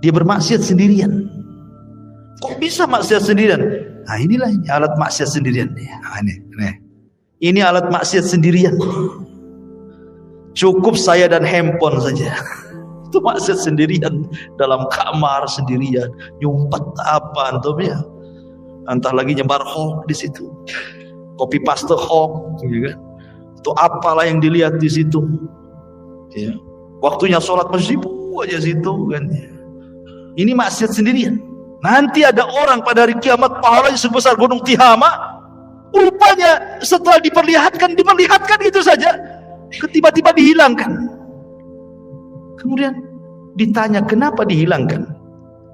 Dia bermaksiat sendirian. Kok bisa maksiat sendirian? Nah, inilah alat maksiat sendirian. Ini alat maksiat sendirian. Cukup saya dan handphone saja. Itu maksiat sendirian, dalam kamar sendirian, nyumpet apa antum ya. Entah lagi nyebar hoax di situ. Copy paste hoax, ya kan? Itu apalah yang dilihat di situ. Ya. Waktunya sholat masjid aja situ kan. Ini maksiat sendirian. Nanti ada orang pada hari kiamat pahalanya sebesar gunung Tihamah. Rupanya setelah diperlihatkan itu saja, tiba-tiba dihilangkan. Kemudian ditanya kenapa dihilangkan?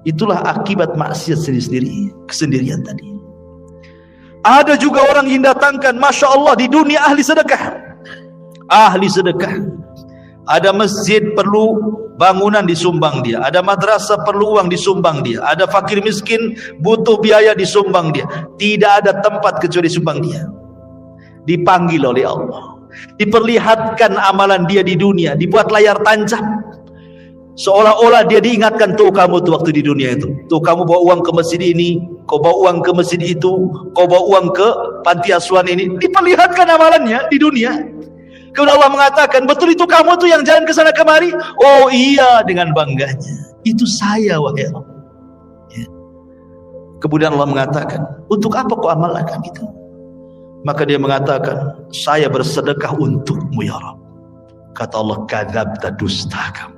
Itulah akibat maksiat sendiri, kesendirian tadi. Ada juga orang yang datangkan, masya Allah, di dunia ahli sedekah. Ahli sedekah. Ada masjid perlu bangunan disumbang dia, ada madrasah perlu uang disumbang dia, ada fakir miskin butuh biaya disumbang dia. Tidak ada tempat kecuali disumbang dia. Dipanggil oleh Allah, diperlihatkan amalan dia di dunia, dibuat layar tancap, seolah-olah dia diingatkan, tuh kamu tuh waktu di dunia itu, tuh kamu bawa uang ke masjid ini, kau bawa uang ke masjid itu, kau bawa uang ke panti asuhan ini. Diperlihatkan amalannya di dunia. Kemudian Allah mengatakan, betul itu kamu tuh yang jalan ke sana kemari? Oh iya, dengan bangganya. Itu saya, wahai Allah. Ya. Kemudian Allah mengatakan, untuk apa kau amalkan itu? Maka dia mengatakan, saya bersedekah untukmu ya Rabb. Kata Allah, kadzabta, dusta kamu.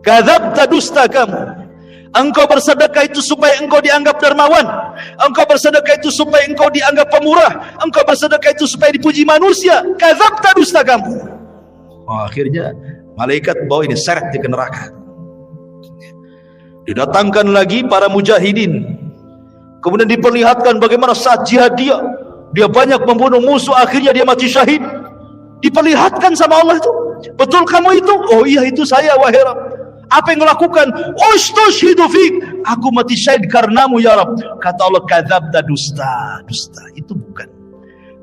Kadzabta, dusta kamu. Engkau bersedekah itu supaya engkau dianggap dermawan. Engkau bersedekah itu supaya engkau dianggap pemurah. Engkau bersedekah itu supaya dipuji manusia. Kadzabta, dusta kamu. Akhirnya malaikat bawa ini seret ke neraka. Didatangkan lagi para mujahidin. Kemudian diperlihatkan bagaimana saat jihad dia banyak membunuh musuh, akhirnya dia mati syahid. Diperlihatkan sama Allah itu, betul kamu itu? Oh iya, itu saya, wahai Rabb. Apa yang lakukan? Ustushhidu fik, aku mati syahid karenamu ya Rabb. Kata Allah, kadzabta, dusta. Itu bukan.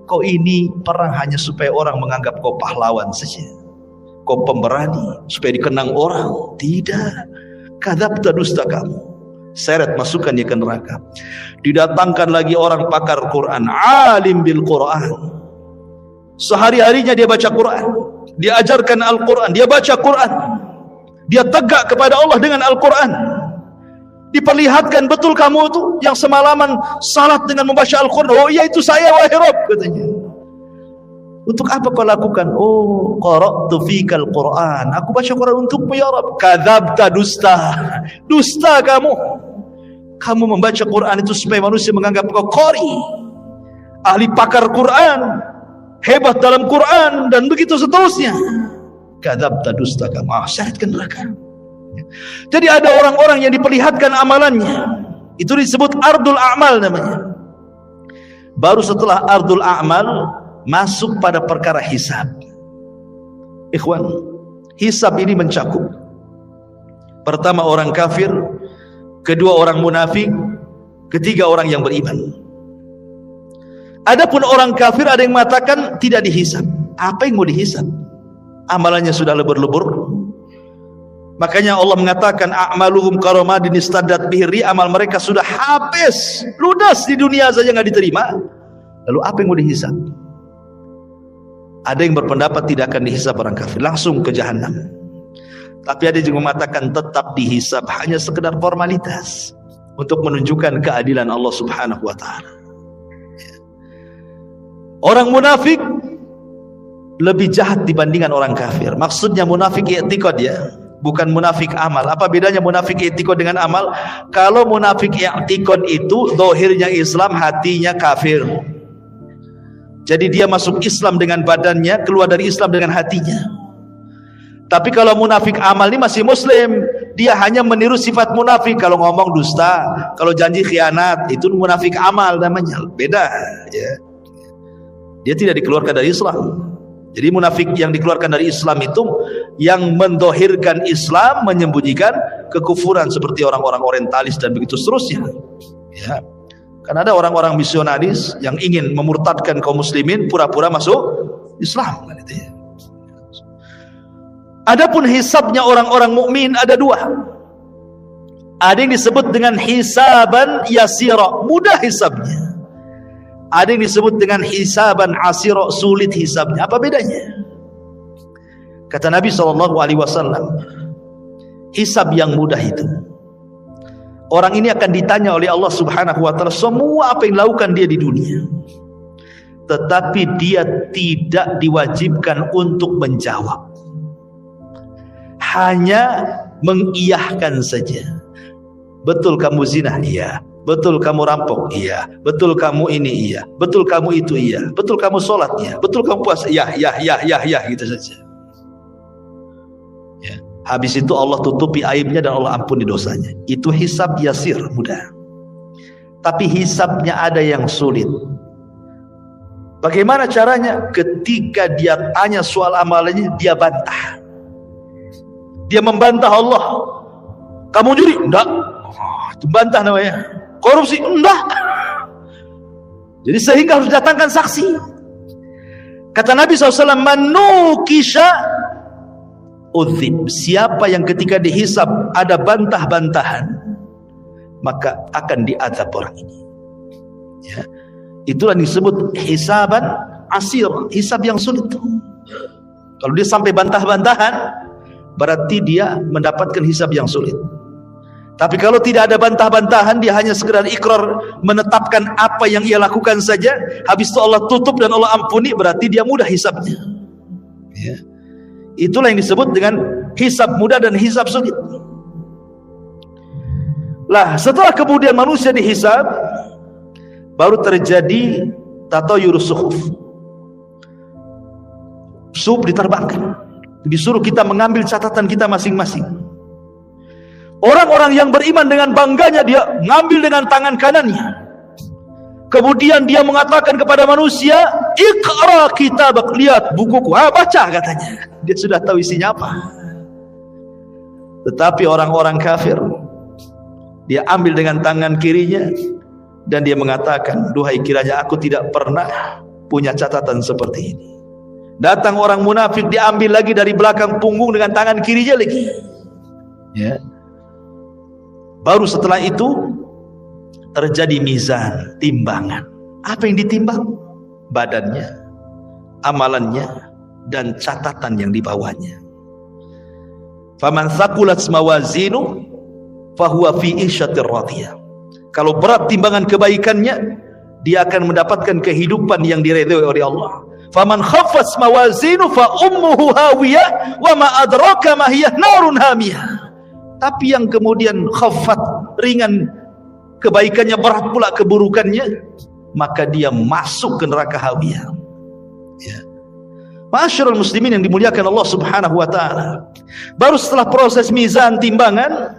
Kau ini perang hanya supaya orang menganggap kau pahlawan saja, kau pemberani, supaya dikenang orang. Tidak. Kadzabta, dusta kamu. Seret, masukkan dia ke neraka. Didatangkan lagi orang pakar Quran, alim bil Quran. Sehari-harinya dia baca Quran, dia ajarkan Al-Quran, dia baca Quran, dia tegak kepada Allah dengan Al-Quran. Diperlihatkan, betul kamu itu yang semalaman salat dengan membaca Al-Quran? Oh iya, itu saya, wahai Rabb, katanya. Untuk apa kau lakukan? Oh, qara'tu fikal Quran, aku baca Quran untukmu ya Rabb. Kadzabta, dusta kamu. Kamu membaca Quran itu supaya manusia menganggap kau qari, ahli pakar Quran, hebat dalam Quran, dan begitu seterusnya. Kadzabta, dusta kamu. Seret ke neraka. Jadi ada orang-orang yang diperlihatkan amalannya, itu disebut ardul a'mal namanya. Baru setelah ardul a'mal masuk pada perkara hisab. Ikhwan, hisab ini mencakup pertama orang kafir, kedua orang munafik, ketiga orang yang beriman. Adapun orang kafir ada yang mengatakan tidak dihisab. Apa yang mau dihisab? Amalannya sudah lebur-lebur. Makanya Allah mengatakan a'maluhum karamadin istaddat bihi, amal mereka sudah habis, lunas di dunia saja nggak diterima. Lalu apa yang mau dihisab? Ada yang berpendapat tidak akan dihisab orang kafir, langsung ke jahanam. Tapi ada juga mengatakan tetap dihisab, hanya sekedar formalitas untuk menunjukkan keadilan Allah Subhanahu wa taala. Orang munafik lebih jahat dibandingkan orang kafir. Maksudnya munafik i'tiqad ya, bukan munafik amal. Apa bedanya munafik i'tiqad dengan amal? Kalau munafik i'tiqad itu zahirnya Islam, hatinya kafir. Jadi dia masuk Islam dengan badannya, keluar dari Islam dengan hatinya. Tapi kalau munafik amal ini masih muslim, dia hanya meniru sifat munafik. Kalau ngomong dusta, kalau janji khianat, itu munafik amal namanya. Beda ya. Dia tidak dikeluarkan dari Islam. Jadi munafik yang dikeluarkan dari Islam itu yang mendohirkan Islam, menyembunyikan kekufuran, seperti orang-orang orientalis dan begitu seterusnya ya. Karena ada orang-orang misionaris yang ingin memurtadkan kaum muslimin, pura-pura masuk Islam gitu ya. Adapun hisabnya orang-orang mukmin ada dua. Ada yang disebut dengan hisaban yasira, mudah hisabnya. Ada yang disebut dengan hisaban asira, sulit hisabnya. Apa bedanya? Kata Nabi SAW, hisab yang mudah itu, orang ini akan ditanya oleh Allah Subhanahu wa taala semua apa yang dilakukan dia di dunia, tetapi dia tidak diwajibkan untuk menjawab, hanya mengiyahkan saja. Betul kamu zina? Iya. Betul kamu rampok? Iya. Betul kamu ini? Iya. Betul kamu itu? Iya. Betul kamu sholat? Iya. Betul kamu puasa? Ya gitu saja ya. Habis itu Allah tutupi aibnya dan Allah ampuni dosanya. Itu hisab yasir, mudah. Tapi hisabnya ada yang sulit. Bagaimana caranya? Ketika dia tanya soal amalannya, dia bantah. Dia membantah Allah. Kamu juri? Enggak. Itu bantah namanya. Korupsi? Enggak. Jadi sehingga harus datangkan saksi. Kata Nabi SAW, manukisha udzib. Siapa yang ketika dihisab ada bantah-bantahan, maka akan diazab orang ini ya. Itulah yang disebut hisaban asir, hisab yang sulit. Kalau dia sampai bantah-bantahan, berarti dia mendapatkan hisab yang sulit. Tapi kalau tidak ada bantah-bantahan, dia hanya sekedar ikrar, menetapkan apa yang ia lakukan saja, habis itu Allah tutup dan Allah ampuni, berarti dia mudah hisabnya ya. Itulah yang disebut dengan hisab mudah dan hisab sulit. Lah setelah kemudian manusia dihisab, baru terjadi tatayurus suhuf. Suhuf diterbangkan, disuruh kita mengambil catatan kita masing-masing. Orang-orang yang beriman dengan bangganya dia ngambil dengan tangan kanannya. Kemudian dia mengatakan kepada manusia, "Iqra kitabak," lihat bukuku. Baca katanya. Dia sudah tahu isinya apa. Tetapi orang-orang kafir, dia ambil dengan tangan kirinya dan dia mengatakan, "Duhai kiranya aku tidak pernah punya catatan seperti ini." Datang orang munafik, diambil lagi dari belakang punggung dengan tangan kirinya lagi ya. Baru setelah itu terjadi mizan, timbangan. Apa yang ditimbang? Badannya, amalannya, dan catatan yang dibawanya. Faman thaqulat mawazinu fahuwa fi isyatir radiyah. Kalau berat timbangan kebaikannya, dia akan mendapatkan kehidupan yang diridhoi oleh Allah. Faman khaffat mawazinu fa ummuhu hawiyah wa ma adraka ma hiya narun hamiyah. Tapi yang kemudian khaffat, ringan kebaikannya, berat pula keburukannya, maka dia masuk ke neraka hawiyah ya. Ma'asyiral muslimin yang dimuliakan Allah Subhanahu wa taala. Baru setelah proses mizan, timbangan,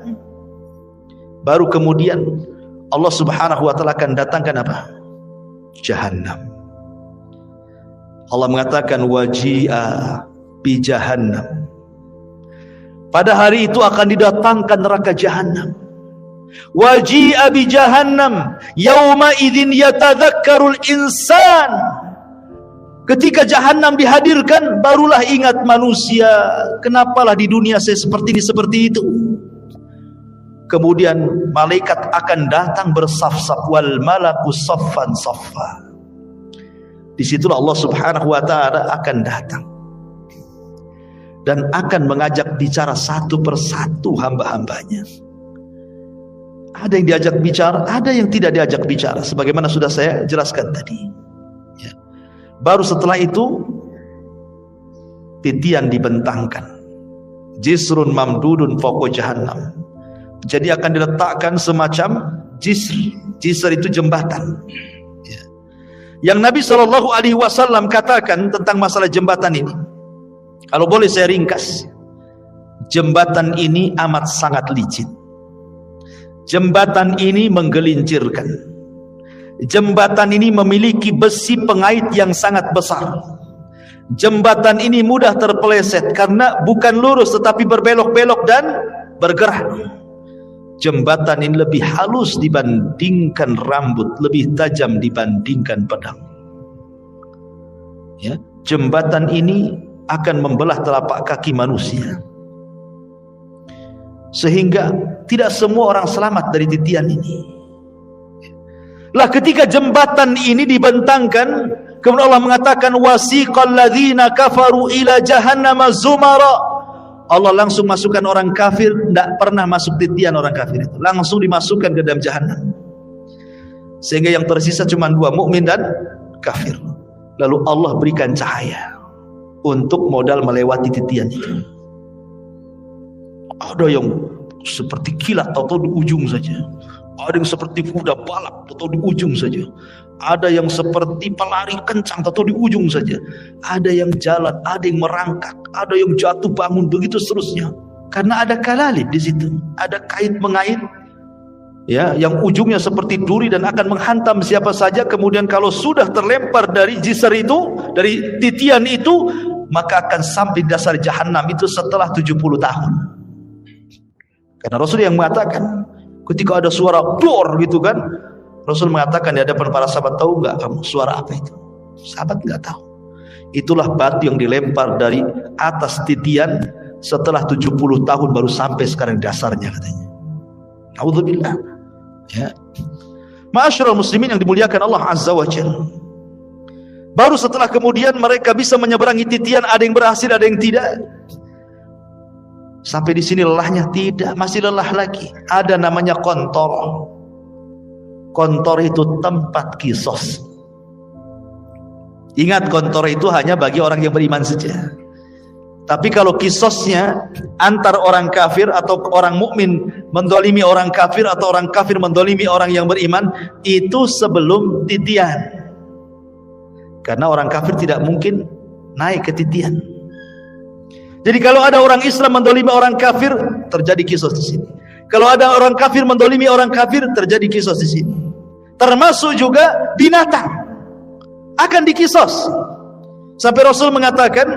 baru kemudian Allah Subhanahu wa taala akan datangkan apa? Jahannam. Allah mengatakan waji'a bi jahannam. Pada hari itu akan didatangkan neraka Jahannam. Waji'a bi jahannam yauma idzin yatadzakkarul insan. Ketika Jahannam dihadirkan, barulah ingat manusia, kenapalah di dunia saya seperti ini, seperti itu. Kemudian malaikat akan datang bersaf-saf, wal malaku saffan saffa. Disitulah Allah Subhanahu wa ta'ala akan datang dan akan mengajak bicara satu persatu hamba-hambanya. Ada yang diajak bicara, ada yang tidak diajak bicara, sebagaimana sudah saya jelaskan tadi. Baru setelah itu titian dibentangkan, jisrun mamdudun fawqa jahannam. Jadi akan diletakkan semacam jisr. Jisr itu jembatan. Yang Nabi SAW katakan tentang masalah jembatan ini, kalau boleh saya ringkas, jembatan ini amat sangat licin. Jembatan ini menggelincirkan. Jembatan ini memiliki besi pengait yang sangat besar. Jembatan ini mudah terpeleset karena bukan lurus tetapi berbelok-belok dan bergerak. Jembatan ini lebih halus dibandingkan rambut, lebih tajam dibandingkan pedang. Ya, jembatan ini akan membelah telapak kaki manusia, sehingga tidak semua orang selamat dari titian ini. Lah ketika jembatan ini dibentangkan, kemudian Allah mengatakan wasiqal ladzina kafaru ila jahannama zumara. Allah langsung masukkan orang kafir, tidak pernah masuk titian orang kafir itu, langsung dimasukkan ke dalam jahannam. Sehingga yang tersisa cuma dua, mukmin dan kafir. Lalu Allah berikan cahaya untuk modal melewati titian itu. Ada yang seperti kilat atau di ujung saja. Ada yang seperti kuda balap atau di ujung saja. Ada yang seperti pelari kencang atau di ujung saja. Ada yang jalan, ada yang merangkak, ada yang jatuh bangun, begitu seterusnya. Karena ada kalalib di situ, ada kait mengait, ya, yang ujungnya seperti duri dan akan menghantam siapa saja. Kemudian kalau sudah terlempar dari jisr itu, dari titian itu, maka akan sampai di dasar jahanam itu setelah 70 tahun. Karena Rasul yang mengatakan, ketika ada suara dor gitu kan, Rasul mengatakan di hadapan para sahabat, tahu nggak kamu suara apa itu? Sahabat nggak tahu. Itulah batu yang dilempar dari atas titian setelah 70 tahun baru sampai sekarang dasarnya katanya. Nauzubillah. Ya. Ma'asyiral muslimin yang dimuliakan Allah Azza wa Jalla. Baru setelah kemudian mereka bisa menyeberangi titian, ada yang berhasil, ada yang tidak. Sampai di sini lelahnya? Tidak, masih lelah lagi. Ada namanya kontor. Kontor itu tempat kisos. Ingat, kontor itu hanya bagi orang yang beriman saja. Tapi kalau kisosnya antar orang kafir atau orang mukmin mendolimi orang kafir atau orang kafir mendolimi orang yang beriman, itu sebelum titian. Karena orang kafir tidak mungkin naik ke titian. Jadi kalau ada orang Islam mendolimi orang kafir, terjadi kisos di sini. Kalau ada orang kafir mendolimi orang kafir, terjadi kisos di sini. Termasuk juga binatang akan dikisos. Sampai Rasul mengatakan,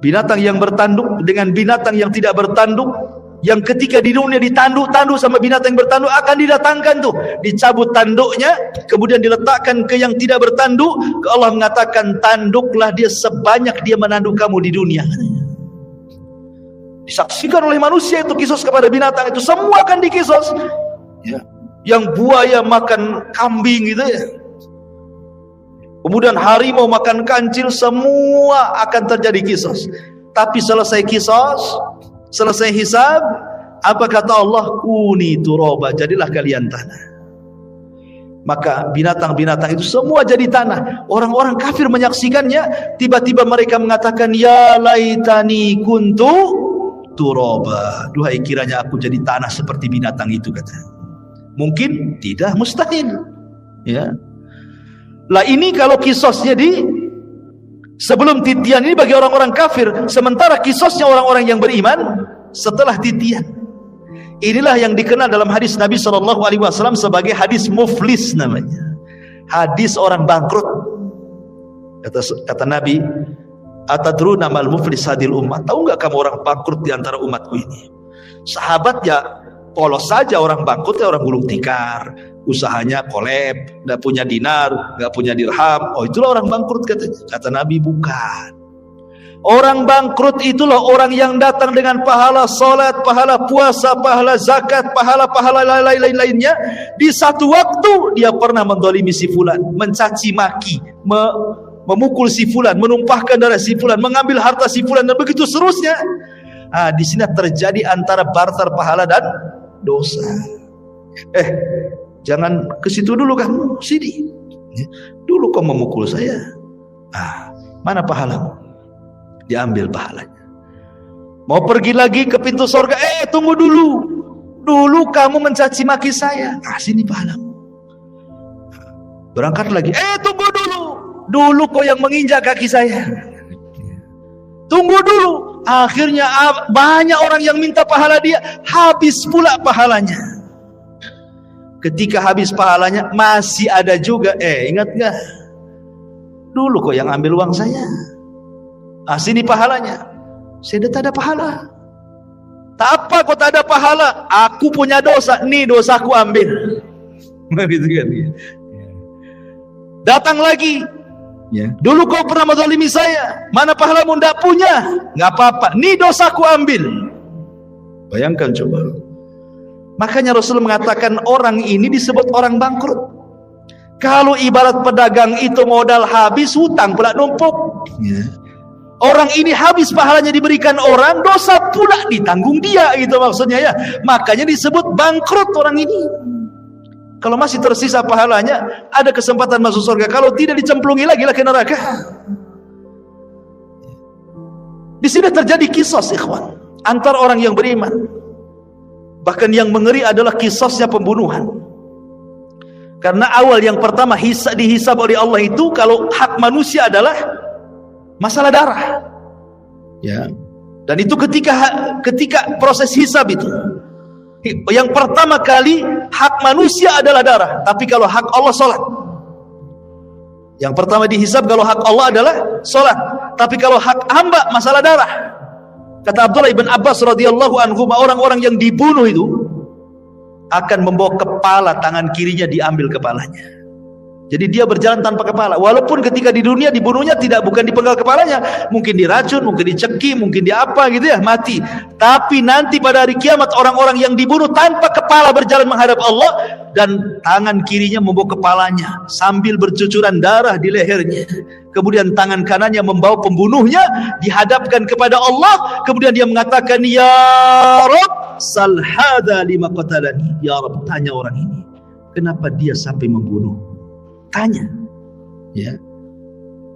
binatang yang bertanduk dengan binatang yang tidak bertanduk, yang ketika di dunia ditanduk sama binatang yang bertanduk, akan didatangkan tuh, dicabut tanduknya, kemudian diletakkan ke yang tidak bertanduk. Allah mengatakan, tanduklah dia sebanyak dia menanduk kamu di dunia. Disaksikan oleh manusia itu kisos kepada binatang itu, semua akan dikisos. Ya. Yang buaya makan kambing gitu ya. Kemudian harimau makan kancil, semua akan terjadi kisos. Tapi selesai kisos, selesai hisab, apa kata Allah? Kuni turaba, jadilah kalian tanah. Maka binatang-binatang itu semua jadi tanah. Orang-orang kafir menyaksikannya, tiba-tiba mereka mengatakan, ya laitani kuntu turaba. Duhai kiranya aku jadi tanah seperti binatang itu, kata. Mungkin tidak, mustahil. Ya. Lah ini kalau kisosnya di sebelum titian ini bagi orang-orang kafir, sementara kisosnya orang-orang yang beriman setelah titian. Inilah yang dikenal dalam hadis Nabi SAW sebagai hadis muflis namanya. Hadis orang bangkrut. Kata Nabi, atadruna mal muflis hadil ummah. Tahu nggak kamu orang bangkrut di antara umatku ini? Sahabat ya polos saja orang bangkrut ya orang gulung tikar, usahanya kolab, nggak punya dinar, nggak punya dirham. Oh itulah orang bangkrut katanya. Kata Nabi bukan. Orang bangkrut itulah orang yang datang dengan pahala salat, pahala puasa, pahala zakat, pahala-pahala lain-lainnya. Di satu waktu dia pernah mendolimi si fulan, mencaci maki, memukul si fulan, menumpahkan darah si fulan, mengambil harta si fulan, dan begitu seterusnya. Di sini terjadi antara barter pahala dan dosa. Jangan ke situ dulu kamu, sini. Dulu kau memukul saya. Mana pahalamu? Diambil pahalanya. Mau pergi lagi ke pintu surga, tunggu dulu. Dulu kamu mencaci maki saya. Sini pahalamu. Berangkat lagi, tunggu dulu. Dulu kau yang menginjak kaki saya. Tunggu dulu. Akhirnya banyak orang yang minta pahala dia, habis pula pahalanya. Ketika habis pahalanya masih ada juga, ingat gak? Dulu kau yang ambil uang saya. Sini pahalanya. Saya tak ada pahala. Tak apa kau tak ada pahala. Aku punya dosa. Nih dosaku ambil. Gitu kan. Datang lagi. Dulu kau pernah menzalimi saya. Mana pahalamu? Tidak punya. Nggak apa-apa. Nih dosaku ambil. Bayangkan coba. Makanya Rasul mengatakan orang ini disebut orang bangkrut. Kalau ibarat pedagang itu modal habis, hutang pula numpuk. Orang ini habis pahalanya diberikan orang, dosa pula ditanggung dia, gitu maksudnya ya. Makanya disebut bangkrut orang ini. Kalau masih tersisa pahalanya, ada kesempatan masuk surga. Kalau tidak, dicemplungi lagi ke neraka. Di sini terjadi kisos, ikhwan, antar orang yang beriman. Bahkan yang mengeri adalah kisosnya pembunuhan. Karena awal yang pertama dihisab oleh Allah itu, kalau hak manusia adalah masalah darah, dan itu ketika proses hisab itu, yang pertama kali hak manusia adalah darah. Tapi kalau hak Allah salat, yang pertama dihisab kalau hak Allah adalah salat. Tapi kalau hak hamba masalah darah. Kata Abdullah ibn Abbas radhiyallahu anhu, orang-orang yang dibunuh itu akan membawa kepala, tangan kirinya diambil kepalanya. Jadi dia berjalan tanpa kepala. Walaupun ketika di dunia dibunuhnya bukan dipenggal kepalanya, mungkin diracun, mungkin diceki, mungkin diapa gitu ya, mati. Tapi nanti pada hari kiamat orang-orang yang dibunuh tanpa kepala berjalan menghadap Allah, dan tangan kirinya membawa kepalanya sambil bercucuran darah di lehernya. Kemudian tangan kanannya membawa pembunuhnya dihadapkan kepada Allah. Kemudian dia mengatakan, "Ya Rabb, sal hadza lima qatalani." Ya Rabb, tanya orang ini, kenapa dia sampai membunuh? Tanya,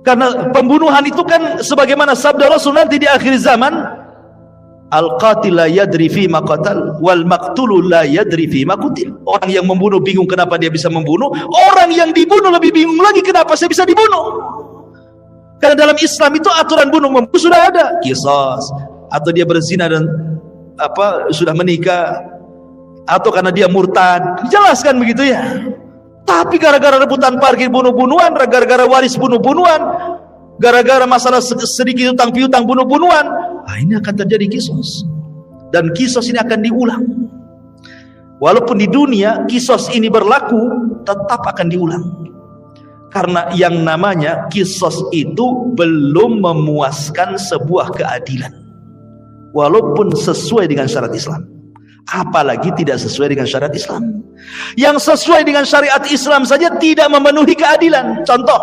karena pembunuhan itu kan sebagaimana sabda Rasul nanti di akhir zaman, al-qatil la yadri fi ma qatal wal maqtulu la yadri fi ma qutil. Orang yang membunuh bingung kenapa dia bisa membunuh, orang yang dibunuh lebih bingung lagi kenapa saya bisa dibunuh. Karena dalam Islam itu aturan bunuh sudah ada, qisas, atau dia berzina dan sudah menikah, atau karena dia murtad, dijelaskan begitu ya. Tapi gara-gara rebutan parkir bunuh-bunuhan, gara-gara waris bunuh-bunuhan, gara-gara masalah sedikit utang piutang bunuh-bunuhan, ini akan terjadi kisos. Dan kisos ini akan diulang. Walaupun di dunia kisos ini berlaku, tetap akan diulang. Karena yang namanya kisos itu belum memuaskan sebuah keadilan. Walaupun sesuai dengan syariat Islam. Apalagi tidak sesuai dengan syariat Islam. Yang sesuai dengan syariat Islam saja tidak memenuhi keadilan. Contoh,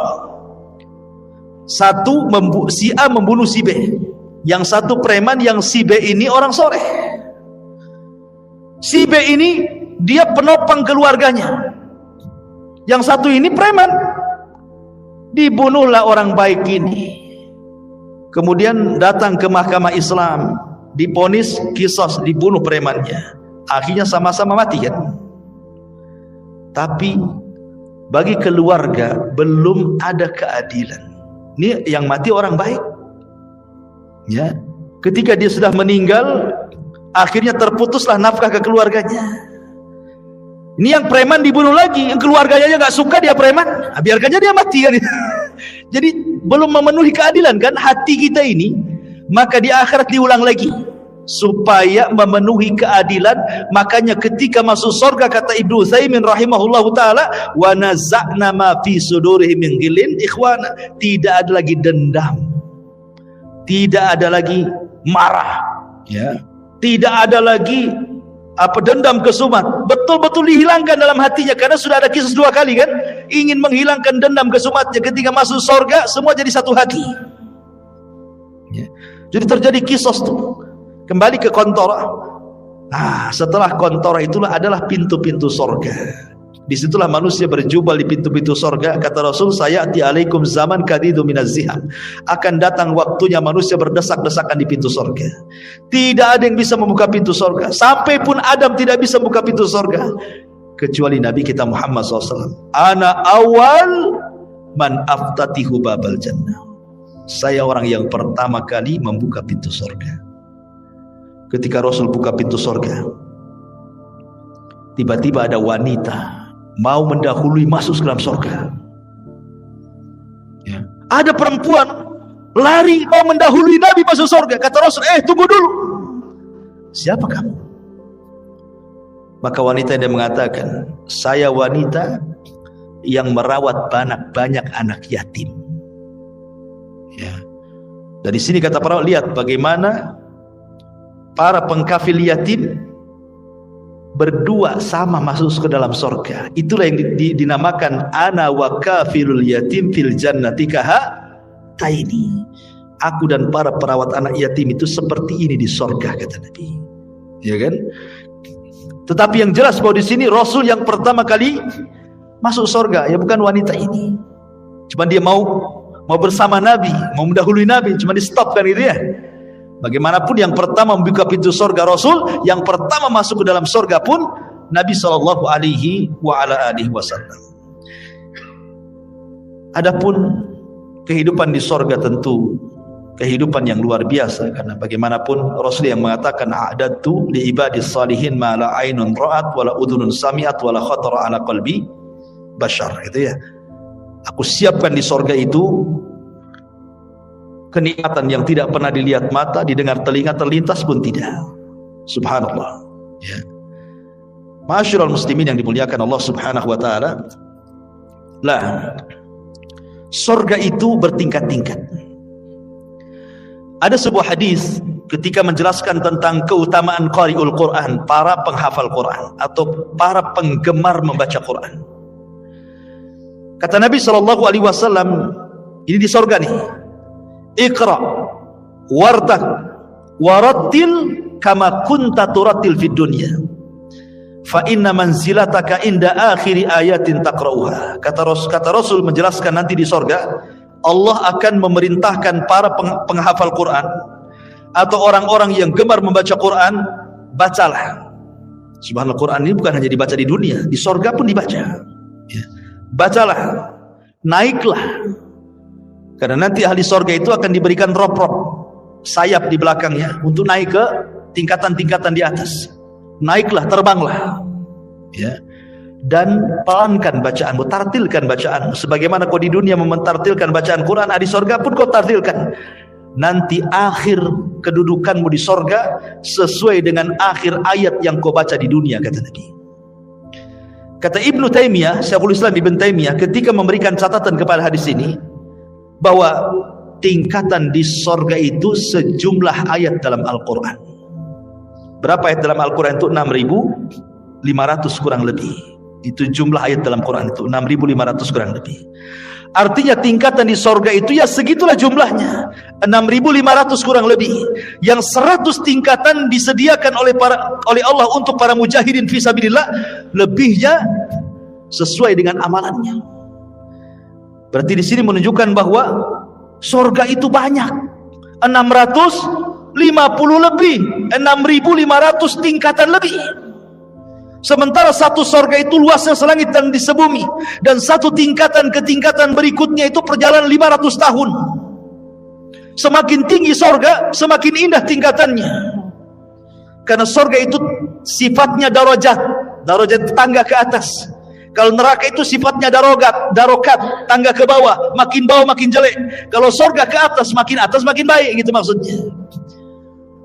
si A membunuh si B, yang satu preman, yang si B ini orang soleh. Si B ini dia penopang keluarganya, yang satu ini preman. Dibunuhlah orang baik ini, kemudian datang ke mahkamah Islam, diponis kisos, dibunuh premannya, akhirnya sama-sama mati kan. Tapi bagi keluarga belum ada keadilan. Ini yang mati orang baik, ya. Ketika dia sudah meninggal, akhirnya terputuslah nafkah ke keluarganya. Ini yang preman dibunuh lagi, yang keluarganya aja nggak suka dia preman, biarkannya dia mati kan. Jadi belum memenuhi keadilan kan hati kita ini. Maka di akhirat diulang lagi. supaya memenuhi keadilan. Makanya ketika masuk surga, kata Ibnu Utsaimin rahimahullahu taala, wa naza'na ma fi sudurihim min ghillin ikhwana, tidak ada lagi dendam, tidak ada lagi marah, ya, tidak ada lagi dendam kesumat, betul-betul dihilangkan dalam hatinya. Karena sudah ada kisah 2 kali kan, ingin menghilangkan dendam kesumatnya. Ketika masuk surga semua jadi satu hati, ya. Jadi terjadi kisah tuh. Kembali ke kontora. Nah, setelah kontora itulah adalah pintu-pintu surga. Disitulah manusia berjubel di pintu-pintu surga. Kata Rasul, sayati alaikum zaman kadidu minaz ziham. Akan datang waktunya manusia berdesak-desakan di pintu surga. Tidak ada yang bisa membuka pintu surga. Sampai pun Adam tidak bisa membuka pintu surga, kecuali Nabi kita Muhammad SAW. Ana awal man aftatihu babal jannah. Saya orang yang pertama kali membuka pintu surga. Ketika Rasul buka pintu surga, tiba-tiba ada wanita mau mendahului masuk ke dalam surga, ya. Ada perempuan lari mau mendahului Nabi masuk surga. Kata Rasul, tunggu dulu, siapa kamu? Maka wanita yang mengatakan, saya wanita yang merawat banyak anak yatim, ya. Dari sini kata para, lihat bagaimana para pengkafil yatim berdua sama masuk ke dalam surga. Itulah yang dinamakan ana wa kafilul yatim fil jannati kahataini. Aku dan para perawat anak yatim itu seperti ini di surga, kata Nabi. Ya kan? Tetapi yang jelas bahwa di sini Rasul yang pertama kali masuk surga ya bukan wanita ini. Cuma dia mau bersama Nabi, mau mendahului Nabi, cuma di stop kan gitu ya. Bagaimanapun yang pertama membuka pintu surga Rasul, yang pertama masuk ke dalam surga pun Nabi sallallahu alaihi wasallam. Adapun kehidupan di surga tentu kehidupan yang luar biasa, karena bagaimanapun Rasul yang mengatakan a'dadtu li ibadis salihin ma la ainun ra'at wa la udhunun sami'at wa la khatara ala qalbi bashar, gitu ya. Aku siapkan di surga itu kenikmatan yang tidak pernah dilihat mata, didengar telinga, terlintas pun tidak. Subhanallah, ya. Ma'asyiral muslimin yang dimuliakan Allah Subhanahu wa taala. Lah, surga itu bertingkat-tingkat. Ada sebuah hadis ketika menjelaskan tentang keutamaan qari'ul Quran, para penghafal Quran atau para penggemar membaca Quran. Kata Nabi sallallahu alaihi wasallam, ini di surga nih. Iqra wartaq warattil kama kunta turattil fid dunya fa inna manzilataka inda akhiri ayatin taqra'uha. Kata Rasul menjelaskan nanti di surga Allah akan memerintahkan para penghafal Quran atau orang-orang yang gemar membaca Quran, bacalah. Subhanallah, Quran ini bukan hanya dibaca di dunia, di surga pun dibaca, ya. Bacalah, naiklah. Karena nanti ahli surga itu akan diberikan rop-rop, sayap di belakangnya untuk naik ke tingkatan-tingkatan di atas. Naiklah, terbanglah, ya. Dan pelankan bacaanmu, tartilkan bacaanmu. Sebagaimana kau di dunia mementartilkan bacaan Quran, di surga pun kau tartilkan. Nanti akhir kedudukanmu di surga sesuai dengan akhir ayat yang kau baca di dunia, kata Nabi. Kata Ibnu Taimiyah, Syekhul Islam Ibnu Taimiyah ketika memberikan catatan kepada hadis ini, bahwa tingkatan di surga itu sejumlah ayat dalam Al-Quran. Berapa ayat dalam Al-Quran itu? 6.500 kurang lebih. Itu jumlah ayat dalam Quran itu 6.500 kurang lebih. Artinya tingkatan di surga itu ya segitulah jumlahnya, 6.500 kurang lebih. Yang 100 tingkatan disediakan oleh Allah untuk para mujahidin fisabilillah, lebihnya sesuai dengan amalannya. Berarti di sini menunjukkan bahwa surga itu banyak, 650 lebih, 6.500 tingkatan lebih. Sementara satu surga itu luasnya selangit dan di sebumi, dan satu tingkatan ke tingkatan berikutnya itu perjalanan 500 tahun. Semakin tinggi surga, semakin indah tingkatannya. Karena surga itu sifatnya darajat tangga ke atas. Kalau neraka itu sifatnya darokat, tangga ke bawah makin jelek. Kalau surga ke atas makin baik, gitu maksudnya.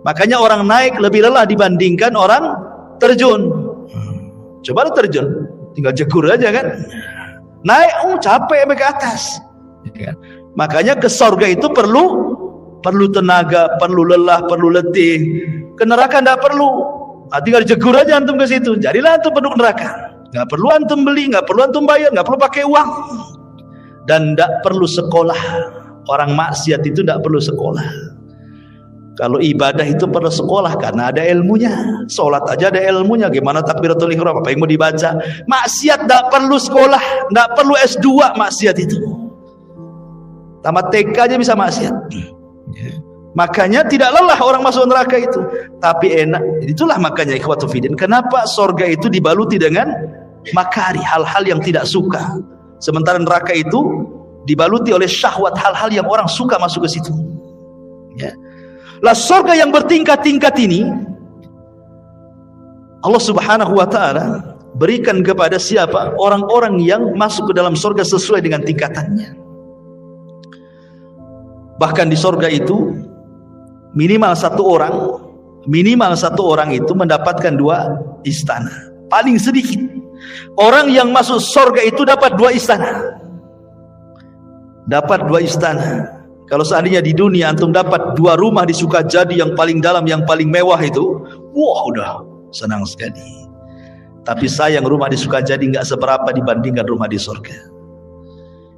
Makanya orang naik lebih lelah dibandingkan orang terjun. Coba lu terjun, tinggal jegur aja kan. Naik, capek sampai ke atas. Makanya ke surga itu perlu tenaga, perlu lelah, perlu letih. Ke neraka enggak perlu. Tinggal jegur aja antum ke situ. Jadilah antum penduduk neraka. Enggak perlu antum beli, enggak perlu antum bayar, enggak perlu pakai uang. Dan enggak perlu sekolah. Orang maksiat itu enggak perlu sekolah. Kalau ibadah itu perlu sekolah karena ada ilmunya. Salat aja ada ilmunya. Gimana takbiratul ihram, apa yang mau dibaca? Maksiat enggak perlu sekolah, enggak perlu S2 maksiat itu. Tamat TK aja bisa maksiat. Makanya tidak lelah orang masuk neraka itu, tapi enak. Itulah makanya ikhwatu fiddin, kenapa surga itu dibaluti dengan makari, hal-hal yang tidak suka. Sementara neraka itu dibaluti oleh syahwat, hal-hal yang orang suka masuk ke situ. Ya. Lah surga yang bertingkat-tingkat ini Allah Subhanahu wa ta'ala berikan kepada siapa? Orang-orang yang masuk ke dalam surga sesuai dengan tingkatannya. Bahkan di surga itu minimal satu orang itu mendapatkan 2 istana. Paling sedikit orang yang masuk surga itu dapat 2 istana. Dapat 2 istana. Kalau seandainya di dunia antum dapat 2 rumah di Sukajadi yang paling dalam, yang paling mewah itu, wah udah senang sekali. Tapi sayang rumah di Sukajadi nggak seberapa dibandingkan rumah di surga.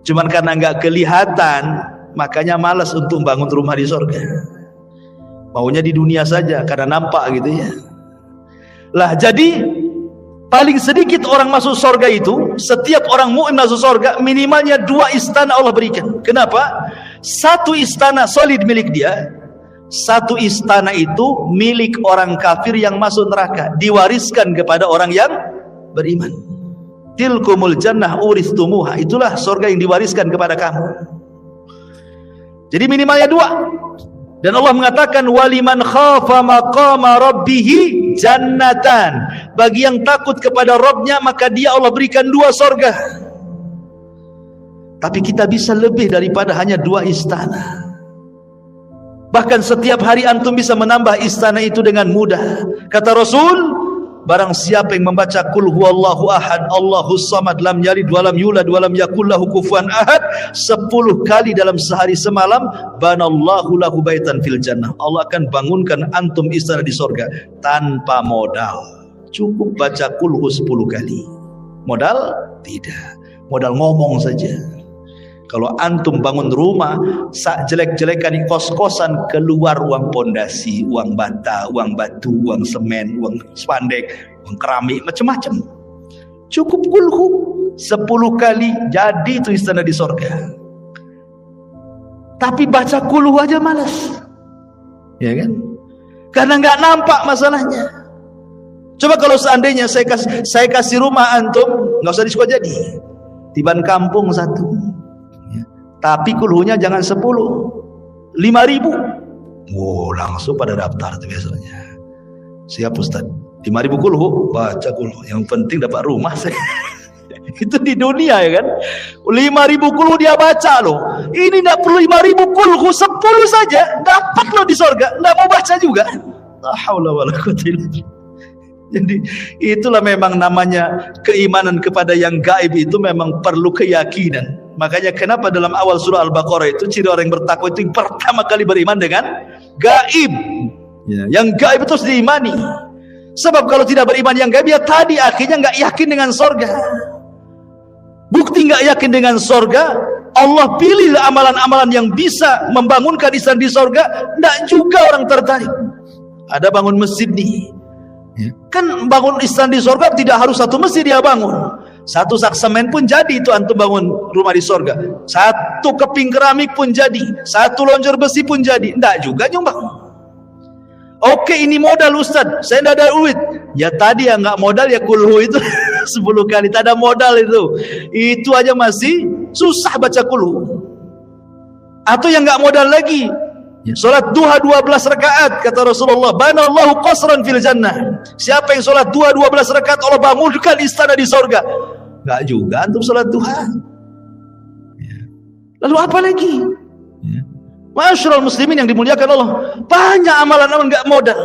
Cuman karena nggak kelihatan, makanya malas untuk bangun rumah di surga. Maunya di dunia saja karena nampak gitu ya. Lah jadi paling sedikit orang masuk surga itu, setiap orang mukmin masuk surga minimalnya 2 istana Allah berikan. Kenapa? 1 istana solid milik dia, 1 istana itu milik orang kafir yang masuk neraka, diwariskan kepada orang yang beriman. Tilkumul jannah uristumuha, itulah surga yang diwariskan kepada kamu. Jadi minimalnya 2. Dan Allah mengatakan waliman khafa maqama rabbihi jannatan. Bagi yang takut kepada Rabbnya maka dia Allah berikan 2 surga. Tapi kita bisa lebih daripada hanya 2 istana. Bahkan setiap hari antum bisa menambah istana itu dengan mudah. Kata Rasul, barang siapa yang membaca Qul huwallahu ahad, Allahus samad, lam yalid walam yulad walam yakul lahu kufuwan ahad 10 kali dalam sehari semalam, banallahu lahu baitan fil jannah. Allah akan bangunkan antum istana di surga tanpa modal. Cukup baca Qul hu 10 kali. Modal? Tidak. Modal ngomong saja. Kalau antum bangun rumah, sak jelek-jelekan di kos-kosan, keluar uang pondasi, uang bata, uang batu, uang semen, uang spandek, uang keramik, macam-macam. Cukup kulhu 10 kali jadi itu istana di surga. Tapi baca kulhu aja malas, ya kan? Karena nggak nampak masalahnya. Coba kalau seandainya saya kasih rumah antum, nggak usah di Sukajadi, di ban kampung 1. Tapi kulhunya jangan 10, 5.000. Wow, langsung pada daftar tuh biasanya. Siap Ustaz, 5.000 kulhu, baca kulhu. Yang penting dapat rumah saya. Itu di dunia ya kan. 5.000 kulhu dia baca loh. Ini enggak perlu 5.000 kulhu, 10 saja dapat loh di surga. Enggak mau baca juga. La haula wala quwwata illa billah. Jadi itulah memang namanya keimanan kepada yang gaib itu memang perlu keyakinan. Makanya kenapa dalam awal surah Al-Baqarah itu ciri orang yang bertakwa itu yang pertama kali beriman dengan gaib. Ya, yang gaib itu harus diimani. Sebab kalau tidak beriman yang gaib ya tadi akhirnya nggak yakin dengan sorga. Bukti nggak yakin dengan sorga, Allah pilih amalan-amalan yang bisa membangunkan istana di sorga, nggak juga orang tertarik. Ada bangun masjid nih. Kan bangun istana di surga tidak harus 1 masjid dia bangun. 1 sak semen pun jadi itu antum bangun rumah di surga. 1 keping keramik pun jadi. 1 lonjor besi pun jadi. Enggak juga nyumbang. Oke, ini modal Ustaz, saya tidak ada duit. Ya tadi ya nggak modal ya kulhu itu 10 kali. Tak ada modal itu aja masih susah baca kulhu. Atau yang nggak modal lagi, salat duha 12 rakaat, kata Rasulullah, banallahu qasran fil jannah. Siapa yang salat duha 12 rakaat Allah bangunkan istana di surga. Enggak juga antum salat duha. Lalu apa lagi? Ma'asyiral muslimin yang dimuliakan Allah, banyak amalan-amalan enggak modal.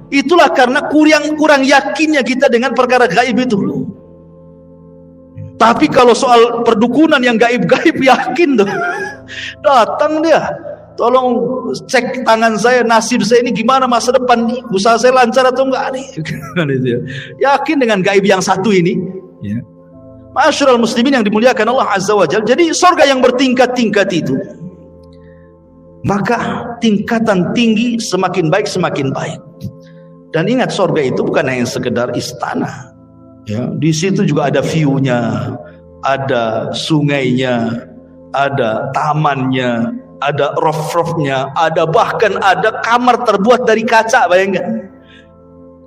Itulah karena kurang yakinnya kita dengan perkara gaib itu. Tapi kalau soal perdukunan yang gaib-gaib yakin tuh. Datang dia, tolong cek tangan saya, nasib saya ini gimana masa depan nih, usaha saya lancar atau enggak nih. Yakin dengan gaib yang satu ini. Ya. Ma'asyiral muslimin yang dimuliakan Allah Azza wa Jalla. Jadi surga yang bertingkat-tingkat itu, maka tingkatan tinggi semakin baik semakin baik. Dan ingat, surga itu bukan hanya sekedar istana. Ya, di situ juga ada view-nya, ada sungainya, ada tamannya, ada roof-roofnya, ada bahkan ada kamar terbuat dari kaca, bayangkan.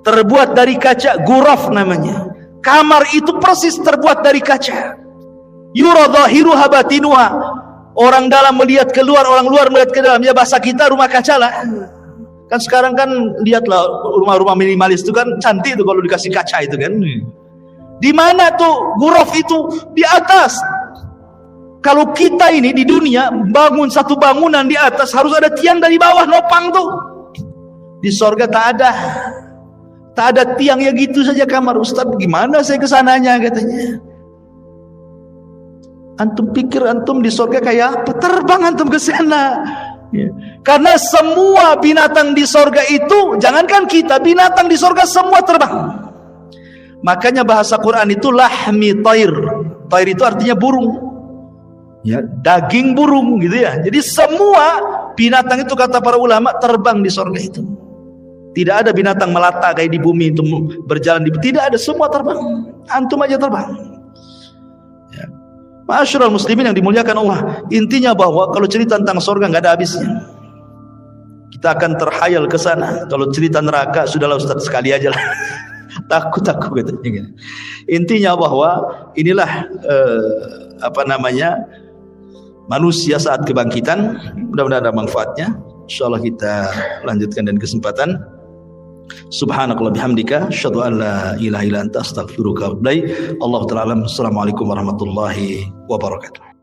Terbuat dari kaca, ghuraf namanya. Kamar itu persis terbuat dari kaca. Yura dhahiruha batinuha. Orang dalam melihat keluar, orang luar melihat ke dalam. Ya bahasa kita rumah kaca lah. Kan sekarang kan lihatlah rumah-rumah minimalis itu kan cantik tuh kalau dikasih kaca itu kan. Di mana tuh ghuraf itu? Di atas. Kalau kita ini di dunia bangun satu bangunan di atas, harus ada tiang dari bawah nopang tuh. Di sorga tak ada. Tak ada tiang, ya gitu saja kamar. Ustaz, gimana saya kesananya katanya. Antum pikir antum di sorga kayak apa? Terbang antum ke sana. Ya. Karena semua binatang di sorga itu, jangankan kita, binatang di sorga semua terbang. Makanya bahasa Quran itu lahmi tair. Tair itu artinya burung. Ya, daging burung gitu ya. Jadi semua binatang itu kata para ulama terbang di sorga itu. Tidak ada binatang melata kayak di bumi itu berjalan di, tidak ada, semua terbang. Antum aja terbang. Ya. Ma'asyiral muslimin yang dimuliakan Allah, intinya bahwa kalau cerita tentang sorga nggak ada habisnya. Kita akan terhayal ke sana. Kalau cerita neraka sudahlah Ustaz, sekali aja lah. takut katanya. Intinya bahwa inilah manusia saat kebangkitan. Mudah-mudahan ada manfaatnya. Insyaallah kita lanjutkan dan kesempatan. Subhanakallah bihamdika asyhadu an la ilaha illa anta astaghfiruka wa atubu ilaik. Allahu ta'ala alam. Assalamualaikum warahmatullahi wabarakatuh.